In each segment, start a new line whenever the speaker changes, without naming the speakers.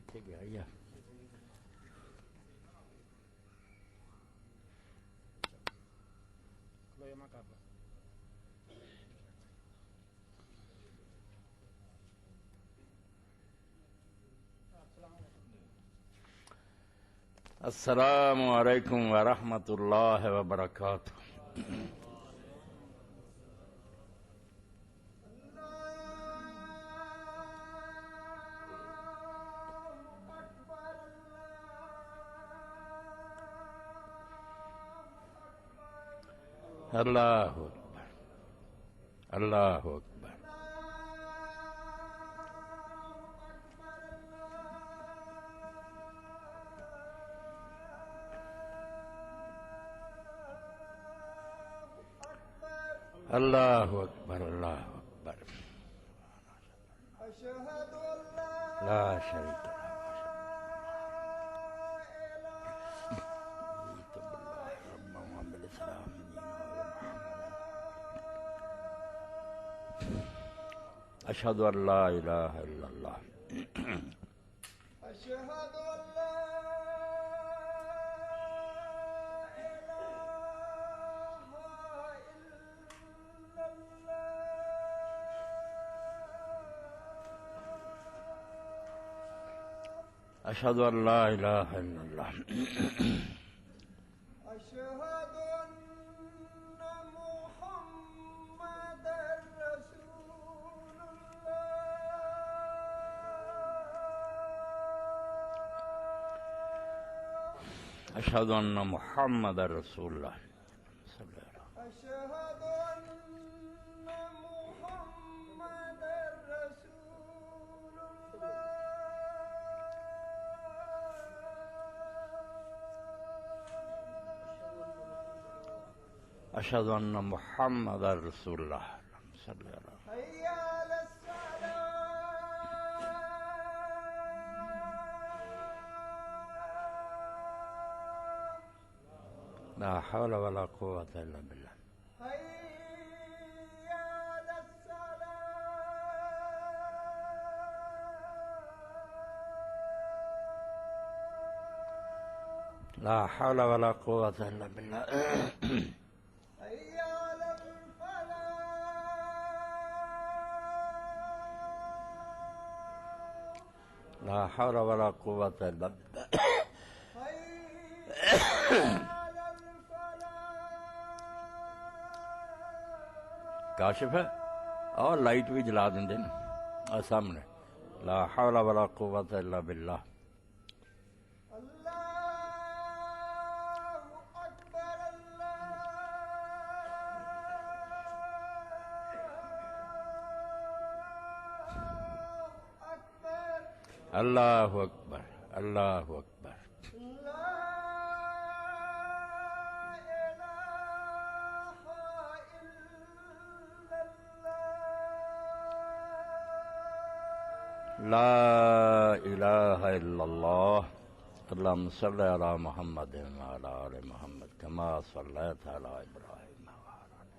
کتنے گیا یار السلام علیکم ورحمۃ اللہ وبرکاتہ۔ اللہ اکبر اللہ اکبر۔ اللہ اکبر اللہ اکبر۔ لا شریک له اشهد ان لا اله الا الله
اشهد ان لا
اشهد ان لا اله الا الله
اشهد ان محمد رسول الله
اشهد ان محمد رسول الله صلی اللہ علیہ
اشهد ان محمد رسول الله
اشهد ان محمد رسول اللہ صلی اللہ علیہ
حي على الصلاة
لا حول ولا قوة الا بالله
حي على الصلاة
لا حول ولا قوة الا بالله
حي على الفلاح
لا حول ولا قوة الا بالله
حي على الفلاح
کاشف ہے اور لائٹ بھی جلا دیں نا اور سامنے لا حول ولا قوة الا بالله
اللہ اکبر اللہ
اللہ
اکبر
اکبر اللہ اکبر
لا الہ الا اللہ
لا الہ الا اللہ اللہم صلی علی محمد وعلی آل محمد کما صلیت علی ابراہیم وعلی آل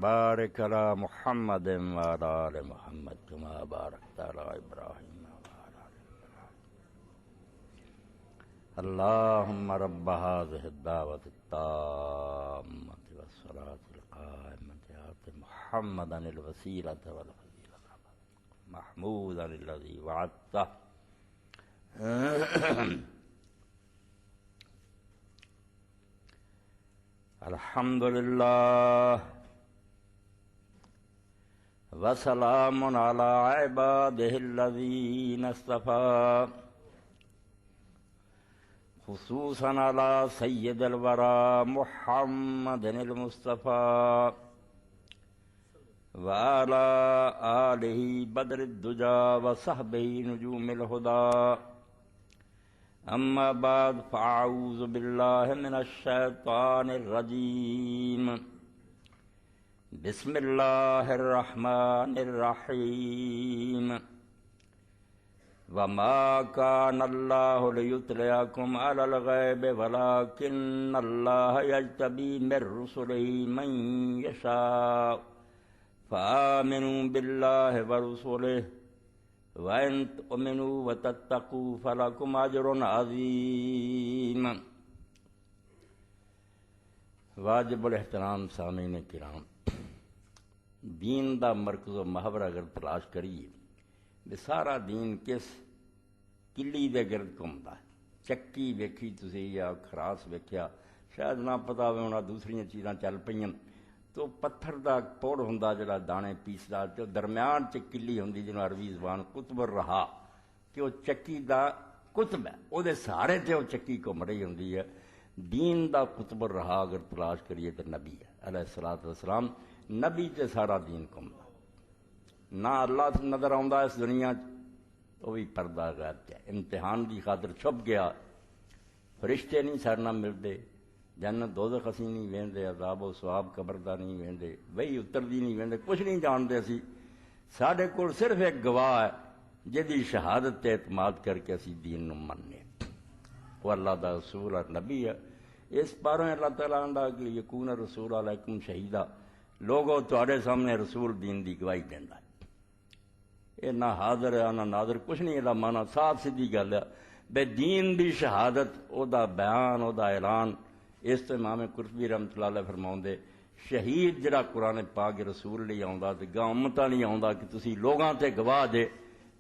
بارک علی محمد وعلی آل محمد کما بارکت علی ابراہیم وعلی آل ابراہیم اللہم رب هذه الدعوة التامة والصلاة القائمة آت محمدا الوسيلة والفضيلة محمودا الذي وعدته الحمد لله وسلام على عباده الذين اصطفى خصوصا على سيد الورى محمد المصطفى وعلى آله بدر الدجى وصحبه نجوم الهدى أما بعد فأعوذ بالله من الشيطان الرجيم بسم الله الرحمن الرحيم وما كان الله ليطلعكم على الغيب ولكن الله يجتبي من رسله من يشاء فآمنوا بالله ورسله وَإِن تُؤْمِنُوا وَتَتَّقُوا فَلَكُمْ أَجْرٌ عَظِيمٌ۔ واجب الاحترام سامعین کرام، دین دا مرکز و محور اگر تلاش کریے بھی سارا دین کس کلی دے گرد گھومدا ہے۔ چکی ویکھی تسی یا خراس ویکھیا، شاید نہ پتا ہوے ہونا دوسری چیزاں چل پئیاں، تو پتھر دا پوڑ ہوندا جڑا دانے پیسدا، تے درمیان چ کلی ہوندی جنوں عربی زبان قطب الرہا، کہ وہ چکی دا قطب ہے، او دے سہارے تے وہ چکی گھوم رہی ہوندی ہے۔ دین دا قطب الرہا اگر تلاش کریے تو نبی ہے علیہ الصلوۃ والسلام، نبی تے سارا دین گھومدا۔ نہ اللہ نظر آوندا اس دنیا وہ بھی پردہ غیب تے امتحان دی خاطر چھپ گیا۔ فرشتے نہیں سارے نہ ملتے، جنت دوزخ اسی نہیں ویندے، عذاب و ثواب قبر دا نہیں ویندے، وہی اتردی نہیں ویندے، کچھ نہیں جانتے اسی۔ ساڈے کول صرف ایک گواہ ہے جدی شہادت تے اعتماد کر کے اسی دین نو مننے، وہ اللہ دا رسول اور نبی ہے۔ اس باروں اللہ تعالیٰ آندا کہ یکون رسول علیکم شہیدہ، لوگوں تواڈے سامنے رسول دین دی گواہی دیندا ہے۔ یہ نہ حاضر ہے نہ ناظر، کچھ نہیں، یہ مانا صاف سیدھی گل ہے بے دین دی شہادت، او دا بیان، او دا اعلان۔ اس تو امام قرطبی رحمۃ اللہ علیہ فرماؤندے شہید جڑا قرآن پاک رسول لئی آوندا تے گاں امتاں لئی آوندا کہ تسی لوگاں تے گواہ دے،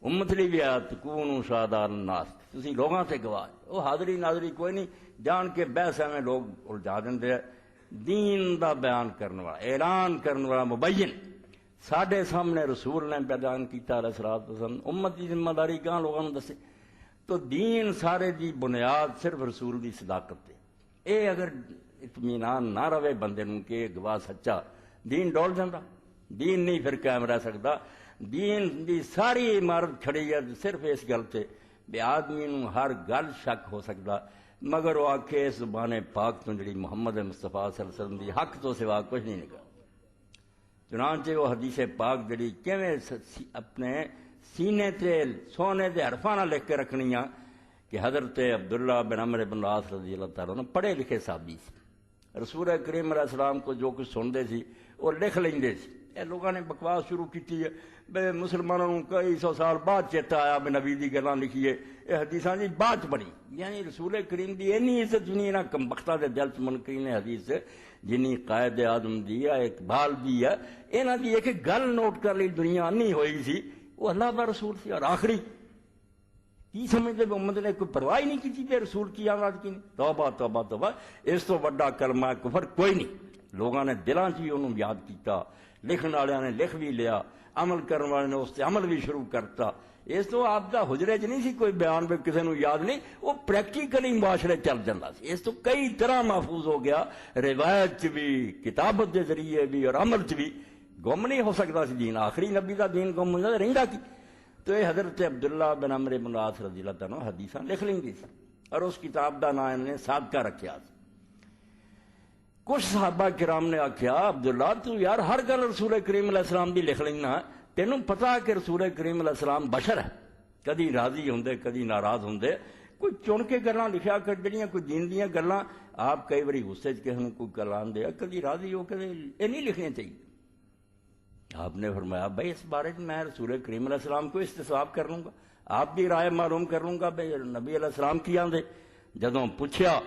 امت لئی بھی آیا تکونوا شہداء الناس، تسی لوگاں تے گواہ دے۔ وہ حاضری ناظری کوئی نہیں، جان کے بحث میں لوگ الجھا دیندے۔ دین دا بیان کرنے والا، اعلان کرنے والا مبین ساڈے سامنے رسول نے بیان کیتا علیہ الصلوۃ والسلام، امت کی ذمہ داری کہاں لوگوں نے دسے۔ تو دین سارے دی بنیاد صرف رسول دی صداقت ہے۔ اے اگر اطمینان نہ رہے بندے نوں کہ گواہ سچا، دین ڈول جاندا، دین نہیں پھر قائم رہ سکتا۔ دین دی ساری عمارت کھڑی ہے صرف اس گل تے بے آدمی نوں ہر گل شک ہو سکتا، مگر وہ آکھے اس زبان پاک تو جڑی محمد مصطفیٰ صلی اللہ علیہ وسلم دی حق تو سوا کچھ نہیں نکلا۔ چنانچہ وہ حدیث پاک جڑی کیویں اپنے سینے تے سونے دے حرفاں نال لکھ کے رکھنیاں کہ حضرت عبداللہ بن عمرو بن العاص رضی اللہ تعالیٰ عنہ پڑھے لکھے صحابی سی، رسول کریم علیہ السلام کو جو کچھ سنتے سی وہ لکھ لیندے سی۔ اے لوگاں نے بکواس شروع کی ہے بے مسلمانوں کو کئی سو سال بعد چیتا آیا بے نبی دی گلاں لکھیے، اے حدیثاں دی بات بڑی، یعنی رسول کریم دی اینی عزت جنی نہ کم بختہ دے دل منکرین حدیث جنی قائد اعظم دی ہے، اقبال دی ہے، انہاں دی ایک گل نوٹ کر لی دنیا نہیں ہوئی سی، وہ اللہ دا رسول سی۔ اور آخری کی سمجھتے بھی امت نے کوئی پرواہ نہیں کی تھی رسول کی آواز کی نہیں؟ توبہ توبہ توبہ، اس تو بڑا کلمہ کفر کوئی نہیں۔ لوگوں نے دلاں چ انہوں یاد کیتا، لکھن والوں نے لکھ بھی لیا، عمل کرنے والے نے اس سے عمل بھی شروع کرتا۔ اس تو آپ دا حجرے چ نہیں سی کوئی بیان بھی کسی نو یاد نہیں، وہ پریکٹیکلی معاشرے چل جاتا سی۔ اس تو کئی طرح محفوظ ہو گیا، روایت چ بھی، کتابت کے ذریعے بھی اور عمل چ بھی۔ گم نہیں ہو سکتا سی دین، آخری نبی دا دین گم ہو رہندا کی۔ تو یہ حضرت عبداللہ بن عمرو بن العاص رضی اللہ عنہ حدیثاں لکھ لیندی سی، اور اس کتاب دا نام نے صادقہ رکھیا سی۔ کچھ صحابہ کرام نے آکھیا عبداللہ تو یار ہر گل رسول کریم علیہ السلام دی لکھ لینا، تینوں پتا کہ رسول کریم علیہ السلام بشر ہے، کدی راضی ہوندے کدی ناراض ہوندے، کوئی چن کے گلاں لکھیا کر جڑیاں کوئی دین دیاں گلاں آپ کئی باری غصے چ کسی نوں کوئی کلام دے کدی راضی ہو کدی یہ نہیں لکھنی چاہیے۔ آپ نے فرمایا بھائی اس بارے میں رسول کریم علیہ السلام کو استصواب کر لوں گا، آپ کی رائے معلوم کر لوں گا بھائی نبی علیہ السلام کی آندے۔ جدوں پوچھیا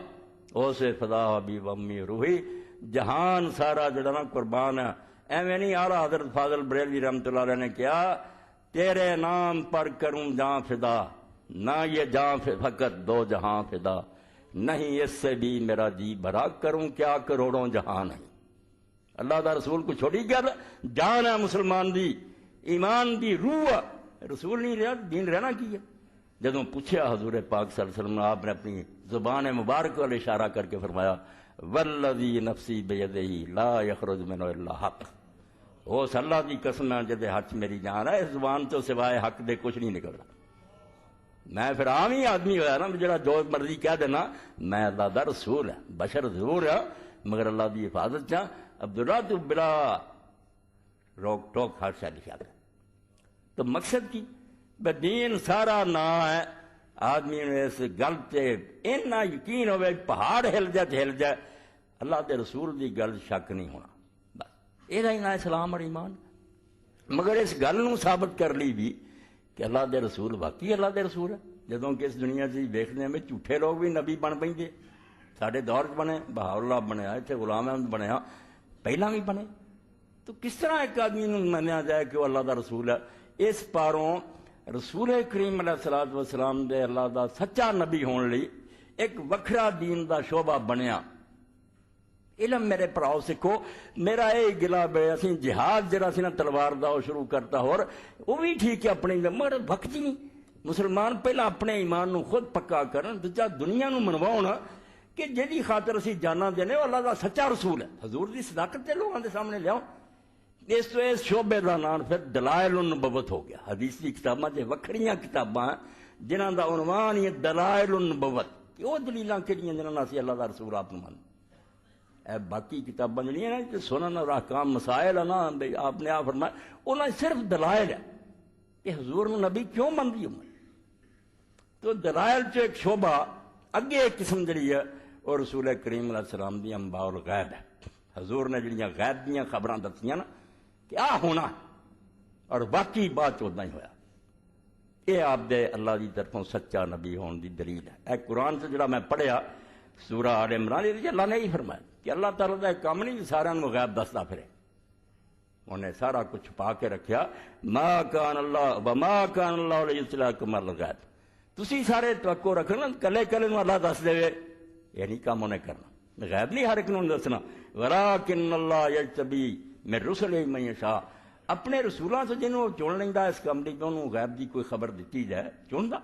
اسے فدا حبیب امی روحی، جہان سارا جڑا نا قربان ہے، ایویں نہیں آ رہا۔ حضرت فاضل بریلوی رحمۃ اللہ علیہ نے کیا تیرے نام پر کروں جاں فدا، نہ یہ جاں فقط دو جہاں فدا، نہیں اس سے بھی میرا جی بھرا، کروں کیا کروڑوں جہان ہے۔ اللہ دا رسول کو چھوڑی گل، جان ہے مسلمان دی، ایمان دی روح ہے، رسول نہیں رہا دین رہنا کی ہے۔ جدوں پوچھا حضور پاک صلی اللہ علیہ وسلم نے، آپ نے اپنی زبان مبارک والے اشارہ کر کے فرمایا والذی نفسی بیدہ لا یخرج منہ الا حق، اس اللہ دی قسم ہے جدے ہاتھ میری جان ہے، اس زبان تو سوائے حق دے کچھ نہیں نکلنا۔ میں پھر عام ہی آدمی ہوا نا جڑا جو مرضی کہہ دینا، میں اللہ دا رسول ہے، بشر ضرور ہے مگر اللہ دی حفاظت چاہ۔ عبداللہ تو بلا روک ٹوک ہر شاہ لکھا گیا۔ تو مقصد کی دین سارا نا ہے، آدمی نے اس گل تے اتنا یقین ہوئے پہاڑ ہل جائے تو ہل جائے، اللہ دے رسول دی گل شک نہیں ہونا، بس یہ نا اسلام اور ایمان۔ مگر اس گل نو ثابت کر لی بھی کہ اللہ دے رسول واقعی اللہ دے رسول ہے جدوں کہ اس دنیا سے دیکھنے میں جھوٹے لوگ بھی نبی بن پے سارے دور چ بنے بہار اللہ بنیا اتنے غلام احمد بنیا پہلا بھی بنے تو کس طرح ایک آدمی منیا جائے کہ وہ اللہ دا رسول ہے اس پاروں رسول کریم علیہ الصلوۃ والسلام دے اللہ دا سچا نبی ہونے لئی ایک وکھرا دین دا شعبہ بنیا علم میرے پراؤ سکھو میرا یہ گلا بے اسی جہاد جڑا سی نا تلوار دا وہ شروع کرتا اور وہ بھی ٹھیک ہے اپنے مگر وقت ہی نہیں مسلمان پہلا اپنے ایمان نو خود پکا کرن دوجا دنیا نو منواؤن کہ جہی خاطر اسی جانا دینے وہ اللہ دا سچا رسول ہے حضور دی صداقت تے لوگوں دے سامنے لیاؤ اس تو اس شعبے دا نام پھر دلائل النبوت ہو گیا حدیث دی کتاباں تے وکھریاں کتاباں جنہاں دا عنوان یہ دلائل النبوت کہ وہ دلیلاں کہڑیاں جنہاں اسی اللہ دا رسول آپ نو مان اے باقی کتاباں جڑیاں نا کہ سنن اور احکام مسائل ہے نا آپ نے فرمایا انہاں صرف دلائل ہے کہ حضور نو نبی کیوں مندی امت تو دلائل چ ایک شعبہ اگے ایک قسم جڑی ہے اور رسول کریم علیہ السلام دی انباء الغیب ہے حضور نے جڑیاں غیب دیاں خبراں دسیاں نا کہ آ ہونا اور باقی بات ادا ہی ہویا یہ آپ دے اللہ دی طرفوں سچا نبی ہون دی دلیل ہے اے قرآن سے جڑا میں پڑھیا سورہ آل عمران یہ اللہ نے ہی فرمایا کہ اللہ تعالیٰ دا کام نہیں سارے کو غیب دستا پھرے انہیں سارا کچھ چھپا کے رکھیا ما کان اللہ وما کان اللہ لیطلعکم علی الغیب تسی سارے توقع رکھنا کلے کلے نو اللہ دس دے یہ نہیں کام انہیں کرنا غیب نہیں ہر ایک نو دسنا ولکن اللہ یجتبی من رسلہ من یشاء اپنے رسولاں سے جنہوں چن لیندا اس کام دی انہوں غیب دی کوئی خبر دیتی جائے چندا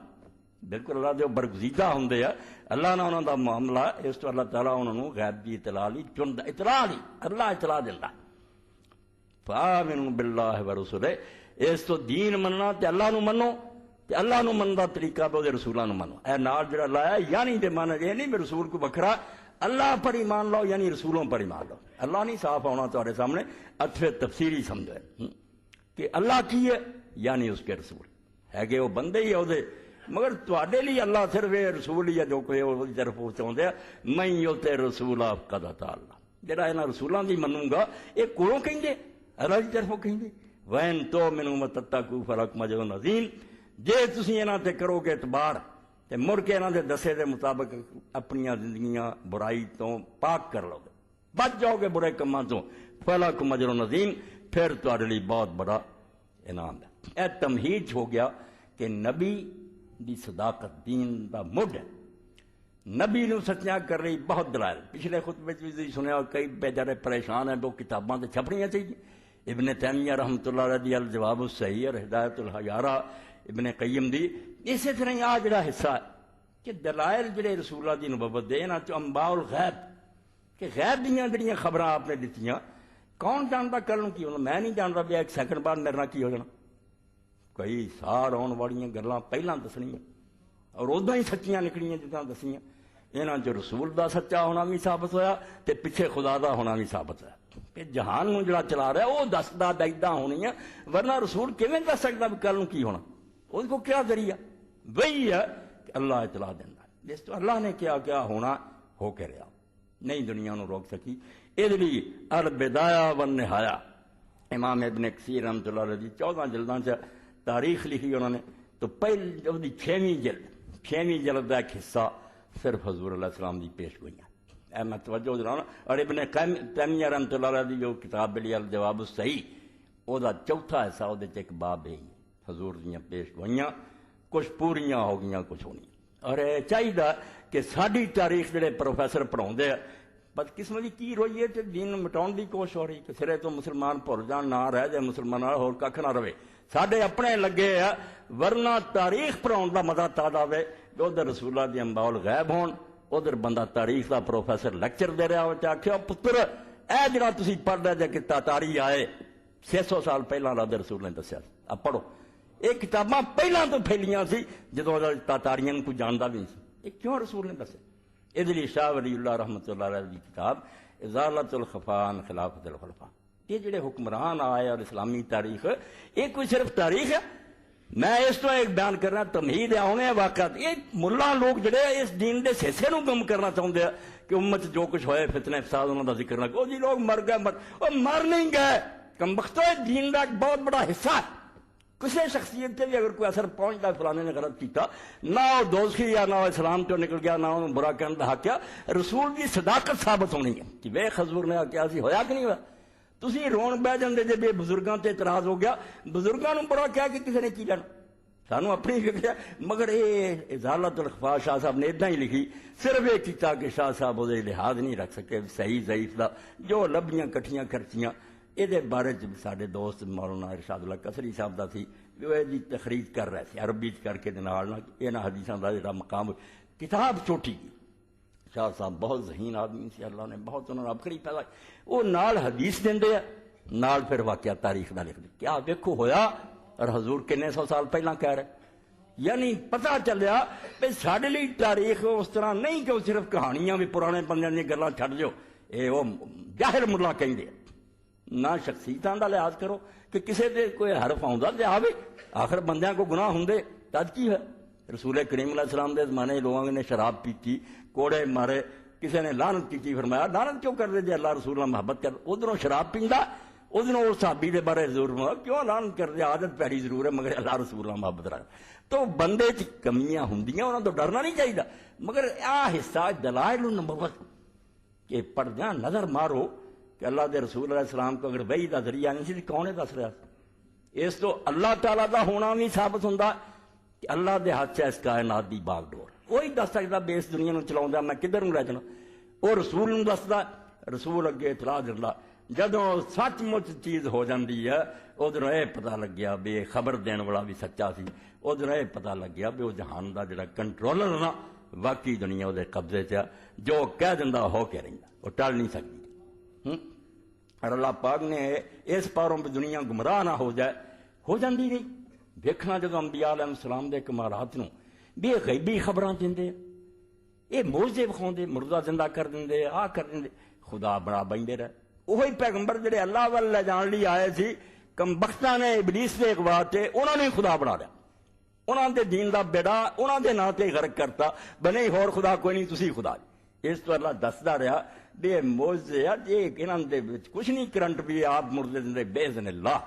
بالکل اللہ دے برگزیدہ ہوندے ہیں اللہ نے انہوں دا معاملہ اس تو اللہ تعالیٰ انہوں غیب دی اطلاع لی چندا اطلاع لی اللہ اطلاع دیندا فآمنوا باللہ ورسلہ اس تو دین مننا تے اللہ نو منو تے اللہ نو مندا طریقہ تے دے رسولاں نو منو اے نال جڑا لایا یعنی دے معنی یہ نہیں کہ رسول کو بکھرا اللہ پر ایمان لاؤ یعنی رسولوں پر ایمان لاؤ اللہ نہیں صاف ہونا تمہارے سامنے اتفے تفسیری سمجھے کہ اللہ کی ہے یعنی اس کے رسول ہے کہ وہ بندے ہی ہے مگر تواڈے لیے اللہ صرف رسول ہی ہے جو کوئی وہ طرف چاہتے ہیں میں یوتے رسولا فقد اطاع اللہ جڑا انہاں رسولاں دی منوں گا یہ کولوں کہیں گے اللہ دی طرفوں کہیں گے وین تو منو متتقوا فلکم اجر عظیم جے تسی انہاں تے کرو گے اعتبار تے مڑ کے انہاں دے دسے دے مطابق اپنی زندگیاں برائی تو پاک کر لو گے بچ جاؤ گے برے کماں تو فلکم اجر عظیم پھر تواڈے لیے بہت بڑا انعام ہے اے تمہید ہو گیا کہ نبی دی صداقت دین دا مڈ ہے نبی نو سچیاں کر رہی بہت دلائل پچھلے خطبے بھی سنیا کئی بیچارے پریشان ہیں وہ کتاباں تے چھپنیاں چاہیے ابن تیمیہ رحمۃ اللہ علیہ دی الجواب الصحیح اور ہدایت الحیارہ ابن قیم دی اسی طرح آ جڑا حصہ ہے کہ دلائل جڑے رسول اللہ دی نبوت دے انہاں چ انباء الغیب کہ غیب دیاں جڑیاں خبراں آپ نے دتیاں کون جانتا کل کی ہونا میں نہیں جانتا بھی ایک سیکنڈ بعد میرے نال کی ہو جانا کئی سال آن والیاں گلاں پہلاں دسنیاں اور ادو ہی سچیاں نکلیاں جتنا دسیاں یہاں چ رسول دا سچا ہونا بھی ثابت ہویا تے پیچھے خدا دا ہونا بھی ثابت ہویا کہ جہان نو جڑا چلا رہا ہے وہ دسدا دائیداں ہونیاں ورنہ رسول کیویں دس سکدا بھی کل کی ہونا اس کو کیا ذریعہ وہی ہے کہ اللہ اطلاع دیندا جس تو اللہ نے کیا ہونا ہو کے رہا نہیں دنیا نو روک سکی اس لیے البدایہ والنہایہ امام ابن کثیر رحمۃ اللہ علیہ 14 جلداں سے تاریخ لکھی انہوں نے تو پہلی وہ 6ویں جلد کا ایک حصہ صرف حضور علیہ السلام دی پیش گوئیاں اے میں توجہ دلانا اور ابن تیمیہ رحمۃ اللہ علیہ دی جو کتاب بلی الجواب الصحیح وہ دا چوتھا حصہ وہ ایک باب ہے حضور دیاں پیش گوئیاں کچھ پوریاں ہو گئیاں کچھ ہونی اور چاہیے کہ ساری تاریخ جڑے پروفیسر پڑھاؤندے بدقسمتی کی روئی ہے کہ دین مٹاؤن دی کوشش ہو رہی کہ سرے تو مسلمان بھول جان نہ رہ جائے مسلمان اور کھ نہ رہے ساڈے اپنے لگے ہے ورنہ تاریخ پڑھاؤن دا مزہ تاد آوے کہ ادھر رسول اللہ دی انباء الغیب ہون ادھر بندہ تاریخ دا پروفیسر لیکچر دے رہا ہو آخیا پتر اے جڑا تسی پڑھ رہے جے کہ تاتاری آئے 600 سال پہلا اللہ دے رسول نے دسیا اب پڑھو یہ کتاباں پہلا تو پھیلیاں سی جدوں تاتاریاں کو جاندا بھی نہیں یہ کیوں رسول نے دسیا اس لیے شاہ ولی اللہ رحمۃ اللہ علیہ کی کتاب ازالۃ الخفاء عن خلافۃ الخلفاء یہ جڑے حکمران آئے اور اسلامی تاریخ یہ کوئی صرف تاریخ ہے میں اس تو ایک بیان کرنا تمہید آنے واقعات یہ ملا لوگ جڑے اس دین دے حصے نو گم کرنا چاہتے ہیں کہ امت جو کچھ ہوئے فتنے فساد انہوں کا ذکر نہ کرو جی لوگ مر گئے مر نہیں گئے کم بختو دین کا ایک بہت بڑا حصہ ہے کسی شخصیت سے بھی اگر کوئی اثر پہنچتا فلانے نے غلط کیتا نہ وہ دوزخی یا نہ وہ اسلام تو نکل گیا نہ انہوں برا کرنے دا حق کیا رسول کی صداقت ثابت ہونی ہے کہ وے حضور نے کیا سی ہویا کہ نہیں ہوا تسی رون بہ جاندے جے بے بزرگاں تے اعتراض ہو گیا بزرگاں نوں برا کیا کہ کسی نے کی جانا سانو اپنی فکر ہے مگر یہ ازالت الخفا شاہ صاحب نے اتنا ہی لکھی صرف یہ کیتا کہ شاہ صاحب وہ لحاظ نہیں رکھ سکے صحیح ضعیف دا جو لبیاں کٹھیاں خرچیاں یہ بارے سارے دوست مولانا ارشاد اللہ کسری صاحب دا سی وہ یہ تخریج کر رہے تھے عربی کر کے یہ حدیثاں دا جڑا مقام کتاب چھوٹی کی شاہ صاحب بہت ذہین آدمی سے اللہ نے بہت انہوں نے عبقری پیدا وہ نال حدیث دیندے ہیں نال پھر واقعہ تاریخ دا لکھ دے کیا دیکھو ہویا اور حضور کنے سو سال پہلا کہہ رہے یعنی پتہ چلیا کہ ساڈے لیے تاریخ اس طرح نہیں کہ وہ صرف کہانیاں بھی پرانے بندیاں دی گلاں چھڈ جو اے وہ جاہل ملا کہندے نہ شخصیتاں دا لحاظ کرو کہ کسے دے کوئی حرف آوندا تے آوے آخر بندیاں کو گناہ ہوندے تد کی ہے رسول کریم علیہ السلام دے زمانے لوگوں نے شراب پیتی کوڑے مارے کسی نے لعنت کی فرمایا لعنت کیوں کر دے جے اللہ رسول اللہ محبت کر ادھروں شراب پیندا ادھروں اس صحابی دے بارے ضرور کیوں لعنت کر دے عادت پیڑی ضرور ہے مگر اللہ رسول اللہ محبت رکھ تو بندے چ کمیاں ہوندیاں انہاں تو ڈرنا نہیں چاہیے مگر آ حصہ دلائل النبوت کہ پردیاں نظر مارو کہ اللہ دے رسول علیہ السلام کو اگر وحی دا ذریعہ نہیں سی کون دس رہا اس تو اللہ تعالیٰ دا ہونا بھی ثابت ہوندا کہ اللہ دے ہاتھ اس کائنات دی باغ ڈور وہی دس سکتا بے اس دنیا نو چلاؤں میں کدھر نوں رہ جانا وہ رسول نوں دسدا رسول اگے اطلاع دیندا جدوں سچ مچ چیز ہو جاندی ہے ادھروں یہ پتہ لگ گیا بھی خبر دین والا بھی سچا سی ادھروں یہ پتہ لگ گیا بھی وہ جہان دا جڑا کنٹرولر نا واقعی دنیا وہ قبضے چ جو کہہ دیندا ہو کے رہندا وہ ٹل نہیں سکتی اور اللہ پاک نے اس پاروں پہ دنیا گمراہ نہ ہو جائے ہو جاندی نہیں دیکھنا جدو انبیاء علیہ السلام دے کمالات نو بے غیبی خبراں دیندے یہ موجزے وکھاؤندے مردہ زندہ کر دیندے آ کر دیندے خدا بنا بندے رہے وہی پیغمبر جڑے اللہ وال لے جان لی آئے سی کم بختاں نے ابلیس دے اغوا تے انہوں نے خدا بنا لیا انہوں دے دین دا بیڑا انہوں دے نا تے غرق کرتا بنے ہور خدا کوئی نہیں تسی خدا اس تو اللہ دسدا رہا بے موجزے جے انہاں دے وچ کچھ نہیں کرنٹ بھی آپ مردے زندے بے اذن اللہ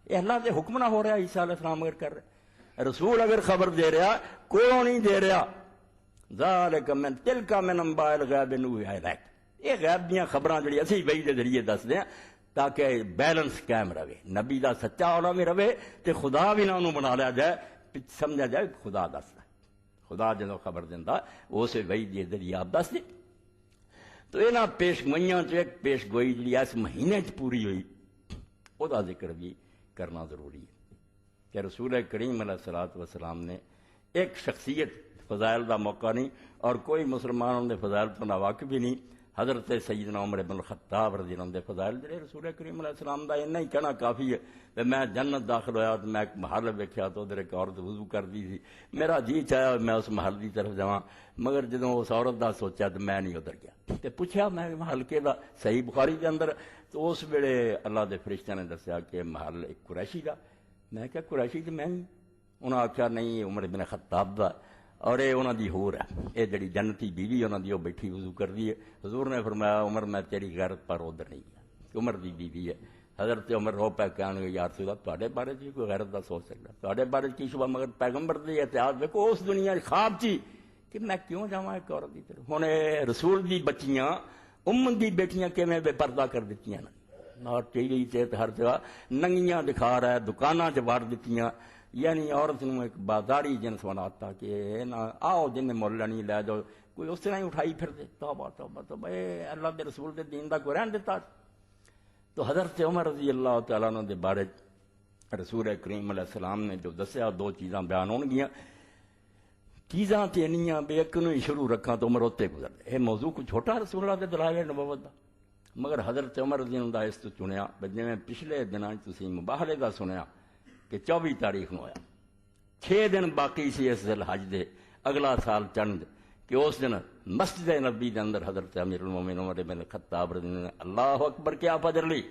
یہ اللہ دے حکم نہ ہو رہا عیسیٰ علیہ السلام اگر کر رہے رسول اگر خبر دے رہا کوئی نہیں دے رہا ذالک من تلک من انباء الغیب نوحی الیک یہ غیب دیاں خبراں جڑی اسی وحی دے ذریعے دس دیں تاکہ بیلنس قائم رہے نبی دا سچا ہونا بھی رہے تے خدا بھی نہ انہوں بنا لیا جائے سمجھا جائے خدا دسدا خدا جدوں خبر دیندا اسے وحی دے ذریعے آپ دس دے تو انہاں پیش گوئیاں چ ایک پیش گوئی جڑی اس مہینے چ پوری ہوئی او دا ذکر بھی کرنا ضروری ہے کہ رسول کریم علیہ الصلوۃ والسلام نے ایک شخصیت فضائل دا موقع نہیں اور کوئی مسلمان دے فضائل تو ناواقف بھی نہیں حضرت سیدنا عمر بن الخطاب رضی اللہ عنہ دے فضائل جڑے رسول کریم علیہ السلام دا اتنا ہی کہنا کافی ہے کہ میں جنت داخل ہویا تو میں ایک محل ویکھیا تو ادھر ایک عورت وضو کرਦੀ سی میرا جی چاہیا میں اس محل دی طرف جاواں مگر جدوں اس عورت دا سوچا تو میں نہیں ادھر گیا تے پوچھا میں محل کیدا صحیح بخاری دے اندر تو اس ویلے اللہ دے فرشتیاں نے دسیا کہ محل ایک قریشی دا میں کہا قریشی تے میں انہاں آکھیا نہیں عمر بن خطاب دا اور یہ انہاں دی ہور ہے یہ جڑی جنتی بیوی انہاں دی وہ بیٹھی وضو کردی ہے حضور نے فرمایا عمر میں تیری غیرت پر ادھر نہیں گیا عمر دی بیوی ہے حضرت عمر رو پہ کہنے گے یا رسول اللہ تواڈے بارے چ کوئی غیرت دا سوچ سکدا تواڈے بارے کی شبہ مگر پیغمبر دی احتیاط دیکھو اس دنیا خواب چی کہ میں کیوں جاواں ایک عورت دی طرف ہن رسول دی بچیاں دی بیٹیاں کیویں بے پردہ کر دتیاں اور ٹی وی تے ہر جگہ ننگیاں دکھا رہا ہے دکاناں چ وار دتیاں یعنی عورت نو ایک بازاری جنس بناتا کہ نہ آؤ جن مول لینی لے جاؤ کوئی اس طرح ہی اٹھائی پھر دے توبہ توبہ توبہ اللہ دے رسول دے دین دا کوئی رہن دیتا تو حضرت عمر رضی اللہ تعالیٰ عنہ دے بارے رسول کریم علیہ السلام نے جو دسیا دو چیزاں بیان ہون گیاں چیزاں تے انیاں بے ایک نو ہی شروع رکھاں تو عمر ہوتے گزر دے یہ موضوع کو چھوٹا رسول اللہ دے دلائل نبوت دا مگر حضرت عمر رضی اللہ اس تو چنیا جویں پچھلے دناں تسی مباہلے دا سنیا کہ 24 تاریخ نو آیا 6 دن باقی سی اس ذی الحج دے اگلا سال چند کہ اس دن مسجد نبی دے اندر حضرت امیر المومنین عمر بن الخطاب رضی اللہ عنہ اللہ اکبر کیا فجر لی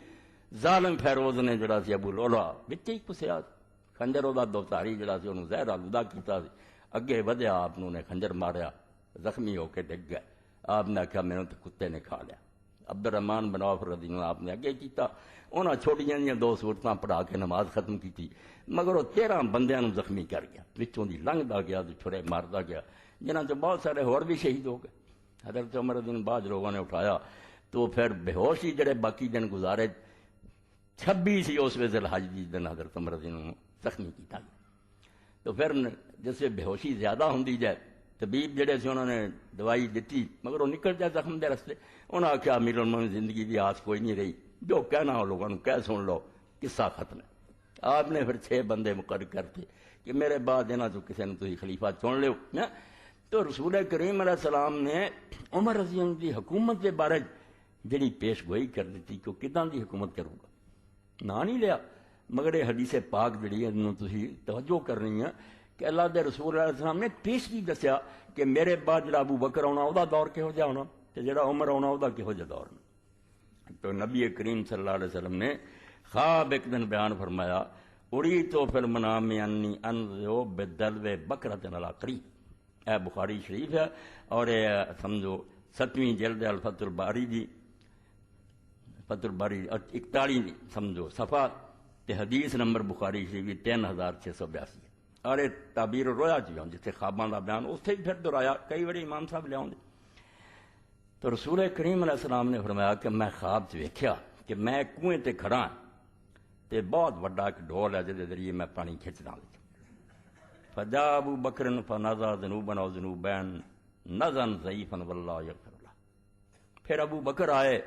ظالم فیروز نے جڑا سی ابو لولا وچ ہی کسیا خنجر دا دوتاری جڑا سی اونوں زہر آلودہ کیتا سی اگے ودیا آپ نے خنجر ماریا زخمی ہو کے ڈگ گئے آپ نے آخیا میرے تو کتے نے کھا لیا عبد الرحمان بن عوف رضی اللہ آپ نے اگے کیتا، انہاں چھوٹیاں جیاں 2 سورتاں پڑھا کے نماز ختم کی، مگر وہ 13 بندیاں نوں زخمی کر گیا، وچوں دی لنگدا گیا تے چھڑے ماردا گیا، جنہاں چ بہت سارے ہور بھی شہید ہو گئے۔ حضرت عمر رضی اللہ عنہ بعد لوگوں نے اٹھایا تو پھر بے ہوش ہی جڑے باقی دن گزارے 26 ہی اس ذی الحج دی دن حضرت عمر رضی اللہ عنہ زخمی کیتا گیا۔ تو پھر جس سے بے ہوشی زیادہ ہوندی جائے، طبیب جڑے سے انہوں نے دوائی دیتی مگر وہ نکل جائے زخم دے رستے، انہوں نے کہا امیر المومنین زندگی دی آس کوئی نہیں رہی، جو کہنا ہو لوگوں نے کہہ سن لو، قصہ ختم ہے۔ آپ نے پھر 6 بندے مقرر کرتے کہ میرے بعد انہاں چوں کسی نے تسی خلیفہ چن لیو۔ تو رسول کریم علیہ السلام نے عمر رضی اللہ عنہ دی حکومت کے بارے جڑی پیش گوئی کر دیتی کہ وہ کداں دی حکومت کروں گا، نا نہیں لیا، مگر یہ حدیث پاک جڑی ہے انہوں تسی توجہ کرنی ہے کہ اللہ دے رسول علیہ السلام نے پیش کی دسیا کہ میرے بعد جڑا ابو بکر آنا وہ دور کہو جا ہونا تے جڑا عمر آنا وہ کہو جا دور ہونا۔ تو نبی کریم صلی اللہ علیہ وسلم نے خواب ایک دن بیان فرمایا، اڑی تو پھر منام انی انذو بدلو بکرۃ علی قریب، اے بخاری شریف ہے اور یہ سمجھو 7ویں جلد الفتح الباری دی، فتح الباری 41 دی سمجھو صفحہ تے حدیث نمبر بخاری شریف 3682 اور یہ تعبیر رویا جیوں جتنے خواباں دا بیان اتنے پھر دہرایا، کئی بڑے امام صاحب لے آؤندے۔ تو رسول کریم علیہ السلام نے فرمایا کہ میں خواب چ ویکھیا کہ میں کنویں تے کھڑا ہاں تے بہت بڑا ایک ڈھول ہے جس کے ذریعے میں پانی کھچدا ہوں۔ فجاء ابو بکر فنزع ذنوبا او ذنوبین نزعا ضعیفا واللہ یغفر لہ۔ پھر ابو بکر آئے،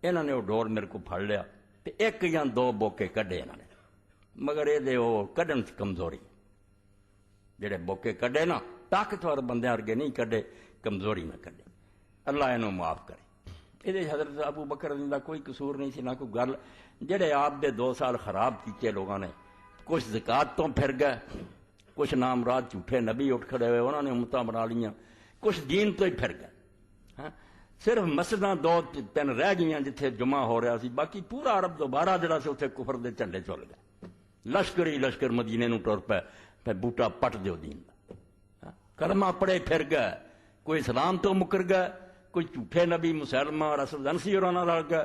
انہوں نے وہ ڈور میرے کو پھڑ لیا تے 1 یا 2 بوکے کڈے انہوں نے، مگر یہ دے وہ کڈن سے کمزوری، جڑے بوکے کڈے نا طاقتور بندے ارگے نہیں کڈے، کمزوری میں کڈے، اللہ انہوں معاف کرے۔ یہ حضرت ابو بکر رضی اللہ کوئی قصور نہیں سی، نہ کوئی گل، جڑے آپ دے 2 سال خراب کیتے لوگوں نے، کچھ زکات تو پھر گئے، کچھ نام رات جھوٹے نبی اٹھ کھڑے ہوئے انہوں نے امتاں بنا لیاں، کچھ دین تو ہی پھر گئے۔ صرف مسجداں 2-3 رہ گئیاں جتھے جمعہ ہو رہا سی، باقی پورا عرب دوبارہ جڑا سی اتنے کفر دے جھنڈے چل گئے، لشکر ہی لشکر مدینے نوں ٹر پے، پھر بوٹا پٹ دیو دین دا، کلمہ پڑے پھر گئے، کوئی اسلام تو مکر گئے، کوئی جھوٹے نبی مسلمہ اور اسد انسی اور نال لڑ گئے،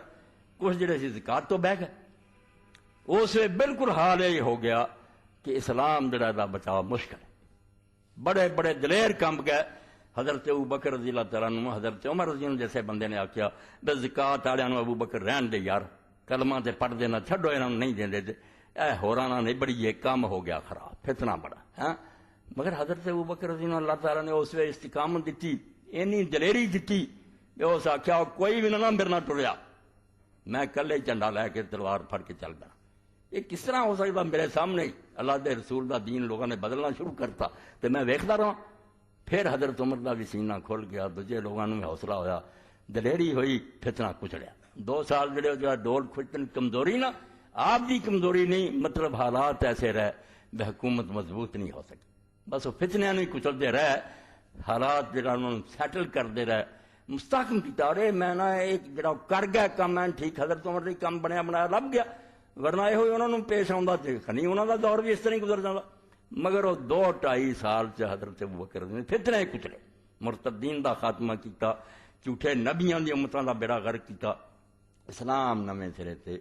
کچھ جڑے سی زکات تو بہ گئے۔ اس بالکل حال یہ ہو گیا کہ اسلام جڑا دا بچاؤ مشکل ہے، بڑے بڑے دلیر کم گئے۔ حضرت ابو بکر رضی اللہ تعالیٰ عنہ، حضرت عمر رضی اللہ عنہ جیسے بندے نے آکھیا بے زکات والوں ابو بکر رہن دے یار، کلمہ تے پڑھ دینا چھڈو، انہاں نہیں دیندے تے اے ہوراں نہیں بڑی یہ کام ہو گیا خراب، فتنہ بڑا ہاں۔ مگر حضرت ابو بکر رضی اللہ تعالیٰ نے اس وقت استقامت دیتی، اینی دلیری دیتی کہ اس آکھیا کوئی بھی نہ میرے نال ٹریا، میں کلے جھنڈا لے کے تلوار پھڑ کے چل گیا۔ یہ کس طرح ہو سکتا میرے سامنے ہی اللہ دے رسول دا دین لوگوں نے بدلنا شروع کرتا تو میں ویکھدا رہا۔ پھر حضرت عمر دا بھی سینہ کھل گیا، دوجے لوگوں نے حوصلہ ہویا، دلیری ہوئی، فتنہ کچڑیا۔ 2 سال جڑے جو ڈول کھچن کمزوری نا، آپ دی کمزوری نہیں، مطلب حالات ایسے رہے بے حکومت مضبوط نہیں ہو سکی، بس وہ فتنیاں نہیں کچلتے رہے، حالات جڑا انہوں نے سیٹل کرتے رہے، مستحکم کیتا۔ رہے میں نہ ایک جڑا کر گیا کام میں ٹھیک، حضرت عمر دی کام بنیا بنایا لب گیا، ورنہ یہ ہوئی انہوں نے پیش آؤں تے خنی انہوں دا دور بھی اس طرح گزر جاتا۔ مگر وہ 2-2.5 سال سے حضرت ابو بکر نے فتنے کچلے، مرتدین دا خاتمہ کیتا، جھوٹے نبیاں دی امتاں دا بیڑا غرق کیتا، اسلام نویں سرے تے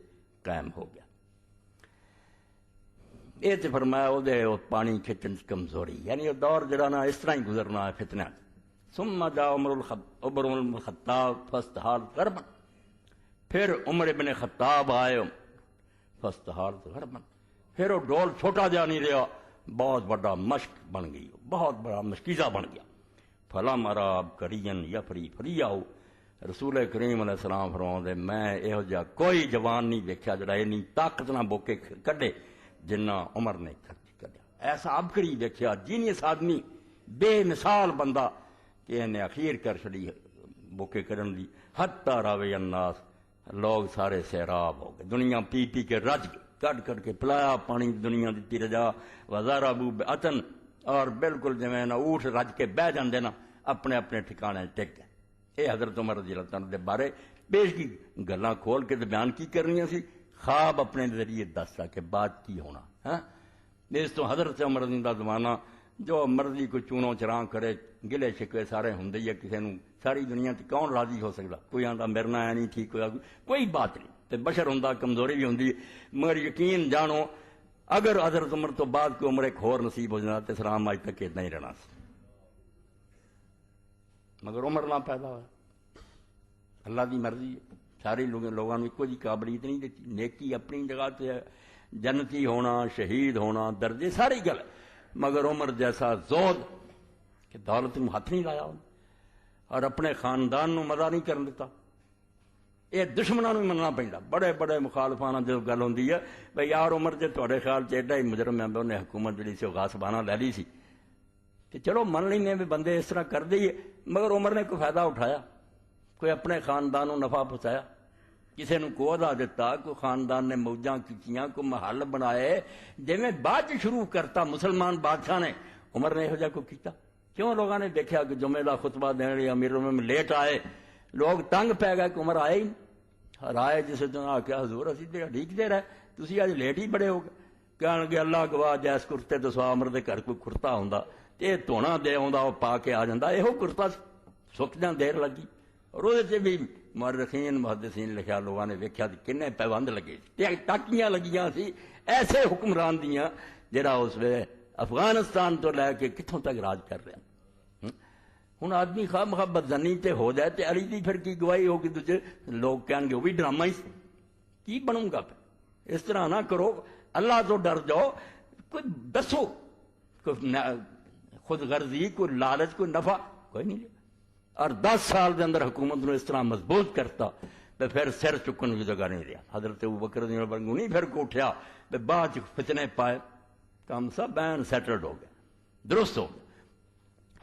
قائم ہو گیا۔ یہ تے فرمایا وہ دے پانی کھچن کمزوری، یعنی وہ دور جڑا نا اس طرح ہی گزرنا ہے فتنہ۔ ثم جاء عمر الخطاب فاستحال غربا، پھر عمر ابن خطاب آئے فاستحال غربا، پھر وہ ڈول چھوٹا جا نہیں رہا، بہت بڑا مشق بن گئی، بہت بڑا مشکیزہ بن گیا۔ فلم اراب کرین یفری فریاؤ، رسول کریم علیہ السلام فرماؤں دے میں یہو جہا کوئی جوان نہیں دیکھا جڑا اینی طاقت نہ بوکے کڈے جنہ عمر نے کڈیا، ایسا عبقری دیکھا، جینیس آدمی، بے مثال بندہ کہ انہیں اخیر کر چڑی بوکے کرن دی۔ حتی راوی الناس، لوگ سارے سیراب ہو گئے، دنیا پی پی کے رج گئے، کٹ کٹ کے پلایا پانی دنیا دیتی رجا، وزار ابو عطن، اور بالکل جویں نا اونٹ رج کے بہ جاندے نا اپنے اپنے ٹھکانے ٹک گئے۔ یہ حضرت عمر رضی اللہ تعالیٰ دے بارے پیش کی گلاں کھول کے بیان کی کرنی سی، خواب اپنے ذریعے دستا کہ بات کی ہونا۔ ہاں اس تو حضرت عمر رضی اللہ زمانہ جو مرضی کوئی چونو چراں کرے گلے شکوے سارے ہوں ہی ہے کسی نے ساری دنیا سے کون راضی ہو سکتا کوئی آتا مرنا ہے نہیں ٹھیک ہوا کوئی بات نہیں تو بشر ہوں کمزوری بھی ہوں مگر یقین جانو اگر حضرت عمر تو بعد کوئی عمر ایک ہور نصیب ہو جانا تو اسلام اج تک اتنا ہی رہنا مگر عمر نہ پیدا ہوا اللہ کی مرضی ہے سارے لوگوں نے ایک جی قابلیت نہیں دیتی نیکی اپنی جگہ سے ہے جنتی ہونا شہید ہونا درجے ساری گل مگر عمر جیسا زود کہ دولت میں ہاتھ نہیں لایا اور اپنے خاندان نو مزہ نہیں کرن دیتا یہ دشمنوں بھی مننا پہنتا بڑے بڑے مخالفان جب گل ہوتی ہے بھائی یار عمر جی تھوڑے خیال سے ایڈا ہی مجرم ہے انہیں حکومت جی سی غاصبانہ لے لی سی کہ چلو من لینے بھی بندے اس طرح کر دیے مگر عمر نے کوئی فائدہ اٹھایا کوئی اپنے خاندان کو نفع پہنچایا کسی نے کو عہدہ دیتا کوئی خاندان نے موجاں کیتیاں کوئی محل بنائے جی میں بعد شروع کرتا مسلمان بادشاہ نے عمر نے یہو جہا کوئی کیتا کیوں لوگوں نے دیکھا کہ جمعے کا خطبہ دینے لئے امیر میں لیٹ آئے لوگ تنگ پی گئے کہ عمر آئے ہی اور آئے جسے تو آخیا حضور اسی تو ڈھیک دے رہے تھی اج لیٹ ہی بڑے ہو گئے کہن گے اللہ گواہ جیس کرتے تو سوا عمر دے گھر کوئی کرتا ہوں یہ دھونا دے آ پا کے آ جا یہ کرتا سک جان دیر لگی اور وہ بھی مورخین محدثین لکھا لوگوں نے ویکیا کنے پیبند لگے ٹاکیاں لگیاں سی ایسے حکمران دیاں جہاں اس ویلے افغانستان تو لے کے کتوں تک راج کر رہا ہوں آدمی خواہ محبت زنی تے ہو جائے تے علی دی پھر کی گواہی ہوگی دوجے لوگ کہیں گے وہ بھی ڈرامہ ہی کی بنوں گا پھر اس طرح نہ کرو اللہ تو ڈر جاؤ کوئی دسو کوئی خود غرضی کوئی لالچ کوئی نفع کوئی نہیں اور 10 سال دے اندر حکومت نے اس طرح مضبوط کرتا تو پھر سر چکن کی جگہ نہیں رہا حضرت ابوبکر رضی اللہ عنہ نہیں پھر کو اٹھیا تو بعد فتنے پائے کام سب بین سیٹلڈ ہو گیا درست ہو گیا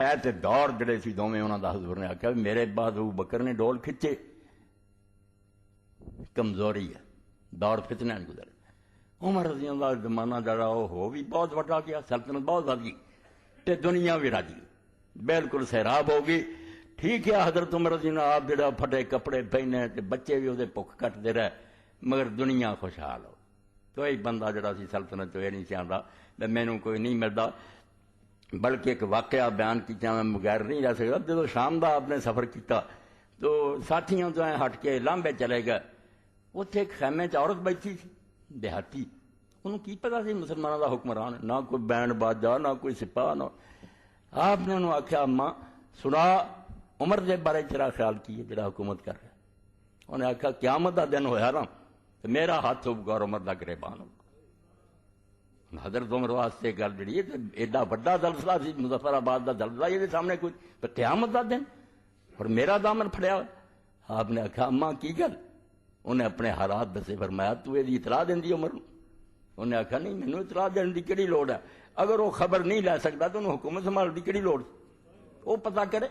اے تے دور جڑے سی دوویں انہاں دا حضور نے آخیا میرے بعد ابوبکر نے ڈول کھچے کمزوری ہے دور فتنے گزرے عمر رضی اللہ عنہ زمانہ جڑا وہ ہو بھی بہت وڈا گیا سلطنت بہت وڈ گئی تے دنیا بھی رج گئی بالکل سیراب ہو گئی ٹھیک ہے حضرت عمر رضی اللہ آپ جڑا پھٹے کپڑے پہنے تے بچے بھی وہ بھوک کٹتے رہے مگر دنیا خوشحال ہو کوئی بندہ جڑا سی سلطنت یہ نہیں چاہتا میں مینوں کوئی نہیں ملتا بلکہ ایک واقعہ بیان کیا میں بغیر نہیں رہ سکتا جب شام دا آپ نے سفر کیتا تو ساتھیوں تو ہٹ کے لامبے چلے گئے اتنے ایک خیمے عورت بیٹھی سی دیہاتی انہوں کی پتا سی مسلمانوں دا حکمران نہ کوئی بینڈ باجا نہ کوئی سپاہ نہ آپ نے انہوں آخیا اماں سنا عمر دے بارے تیرا خیال کی ہے جڑا حکومت کر رہا انہیں آخیا قیامت دا دن ہویا نا تو میرا ہاتھ ہوگا اور عمر دا گریبان ہوگا حضرت عمر واسطے گل جڑی ہے ایڈا بڑا زلزلہ سی مظفر آباد دا زلزلہ یہ سامنے کوئی تو قیامت دا دن اور میرا دامن پھڑیا آپ نے آخیا اماں کی گل انہیں اپنے حالات دسے فرمایا تو یہ اطلاع دینی عمر انہیں آخیا نہیں مینوں اطلاع دین کی کہڑی لوڑ ہے اگر وہ خبر نہیں لے سکتا تو انہوں حکومت سنبھال دی کہڑی لوڑ وہ پتہ کرے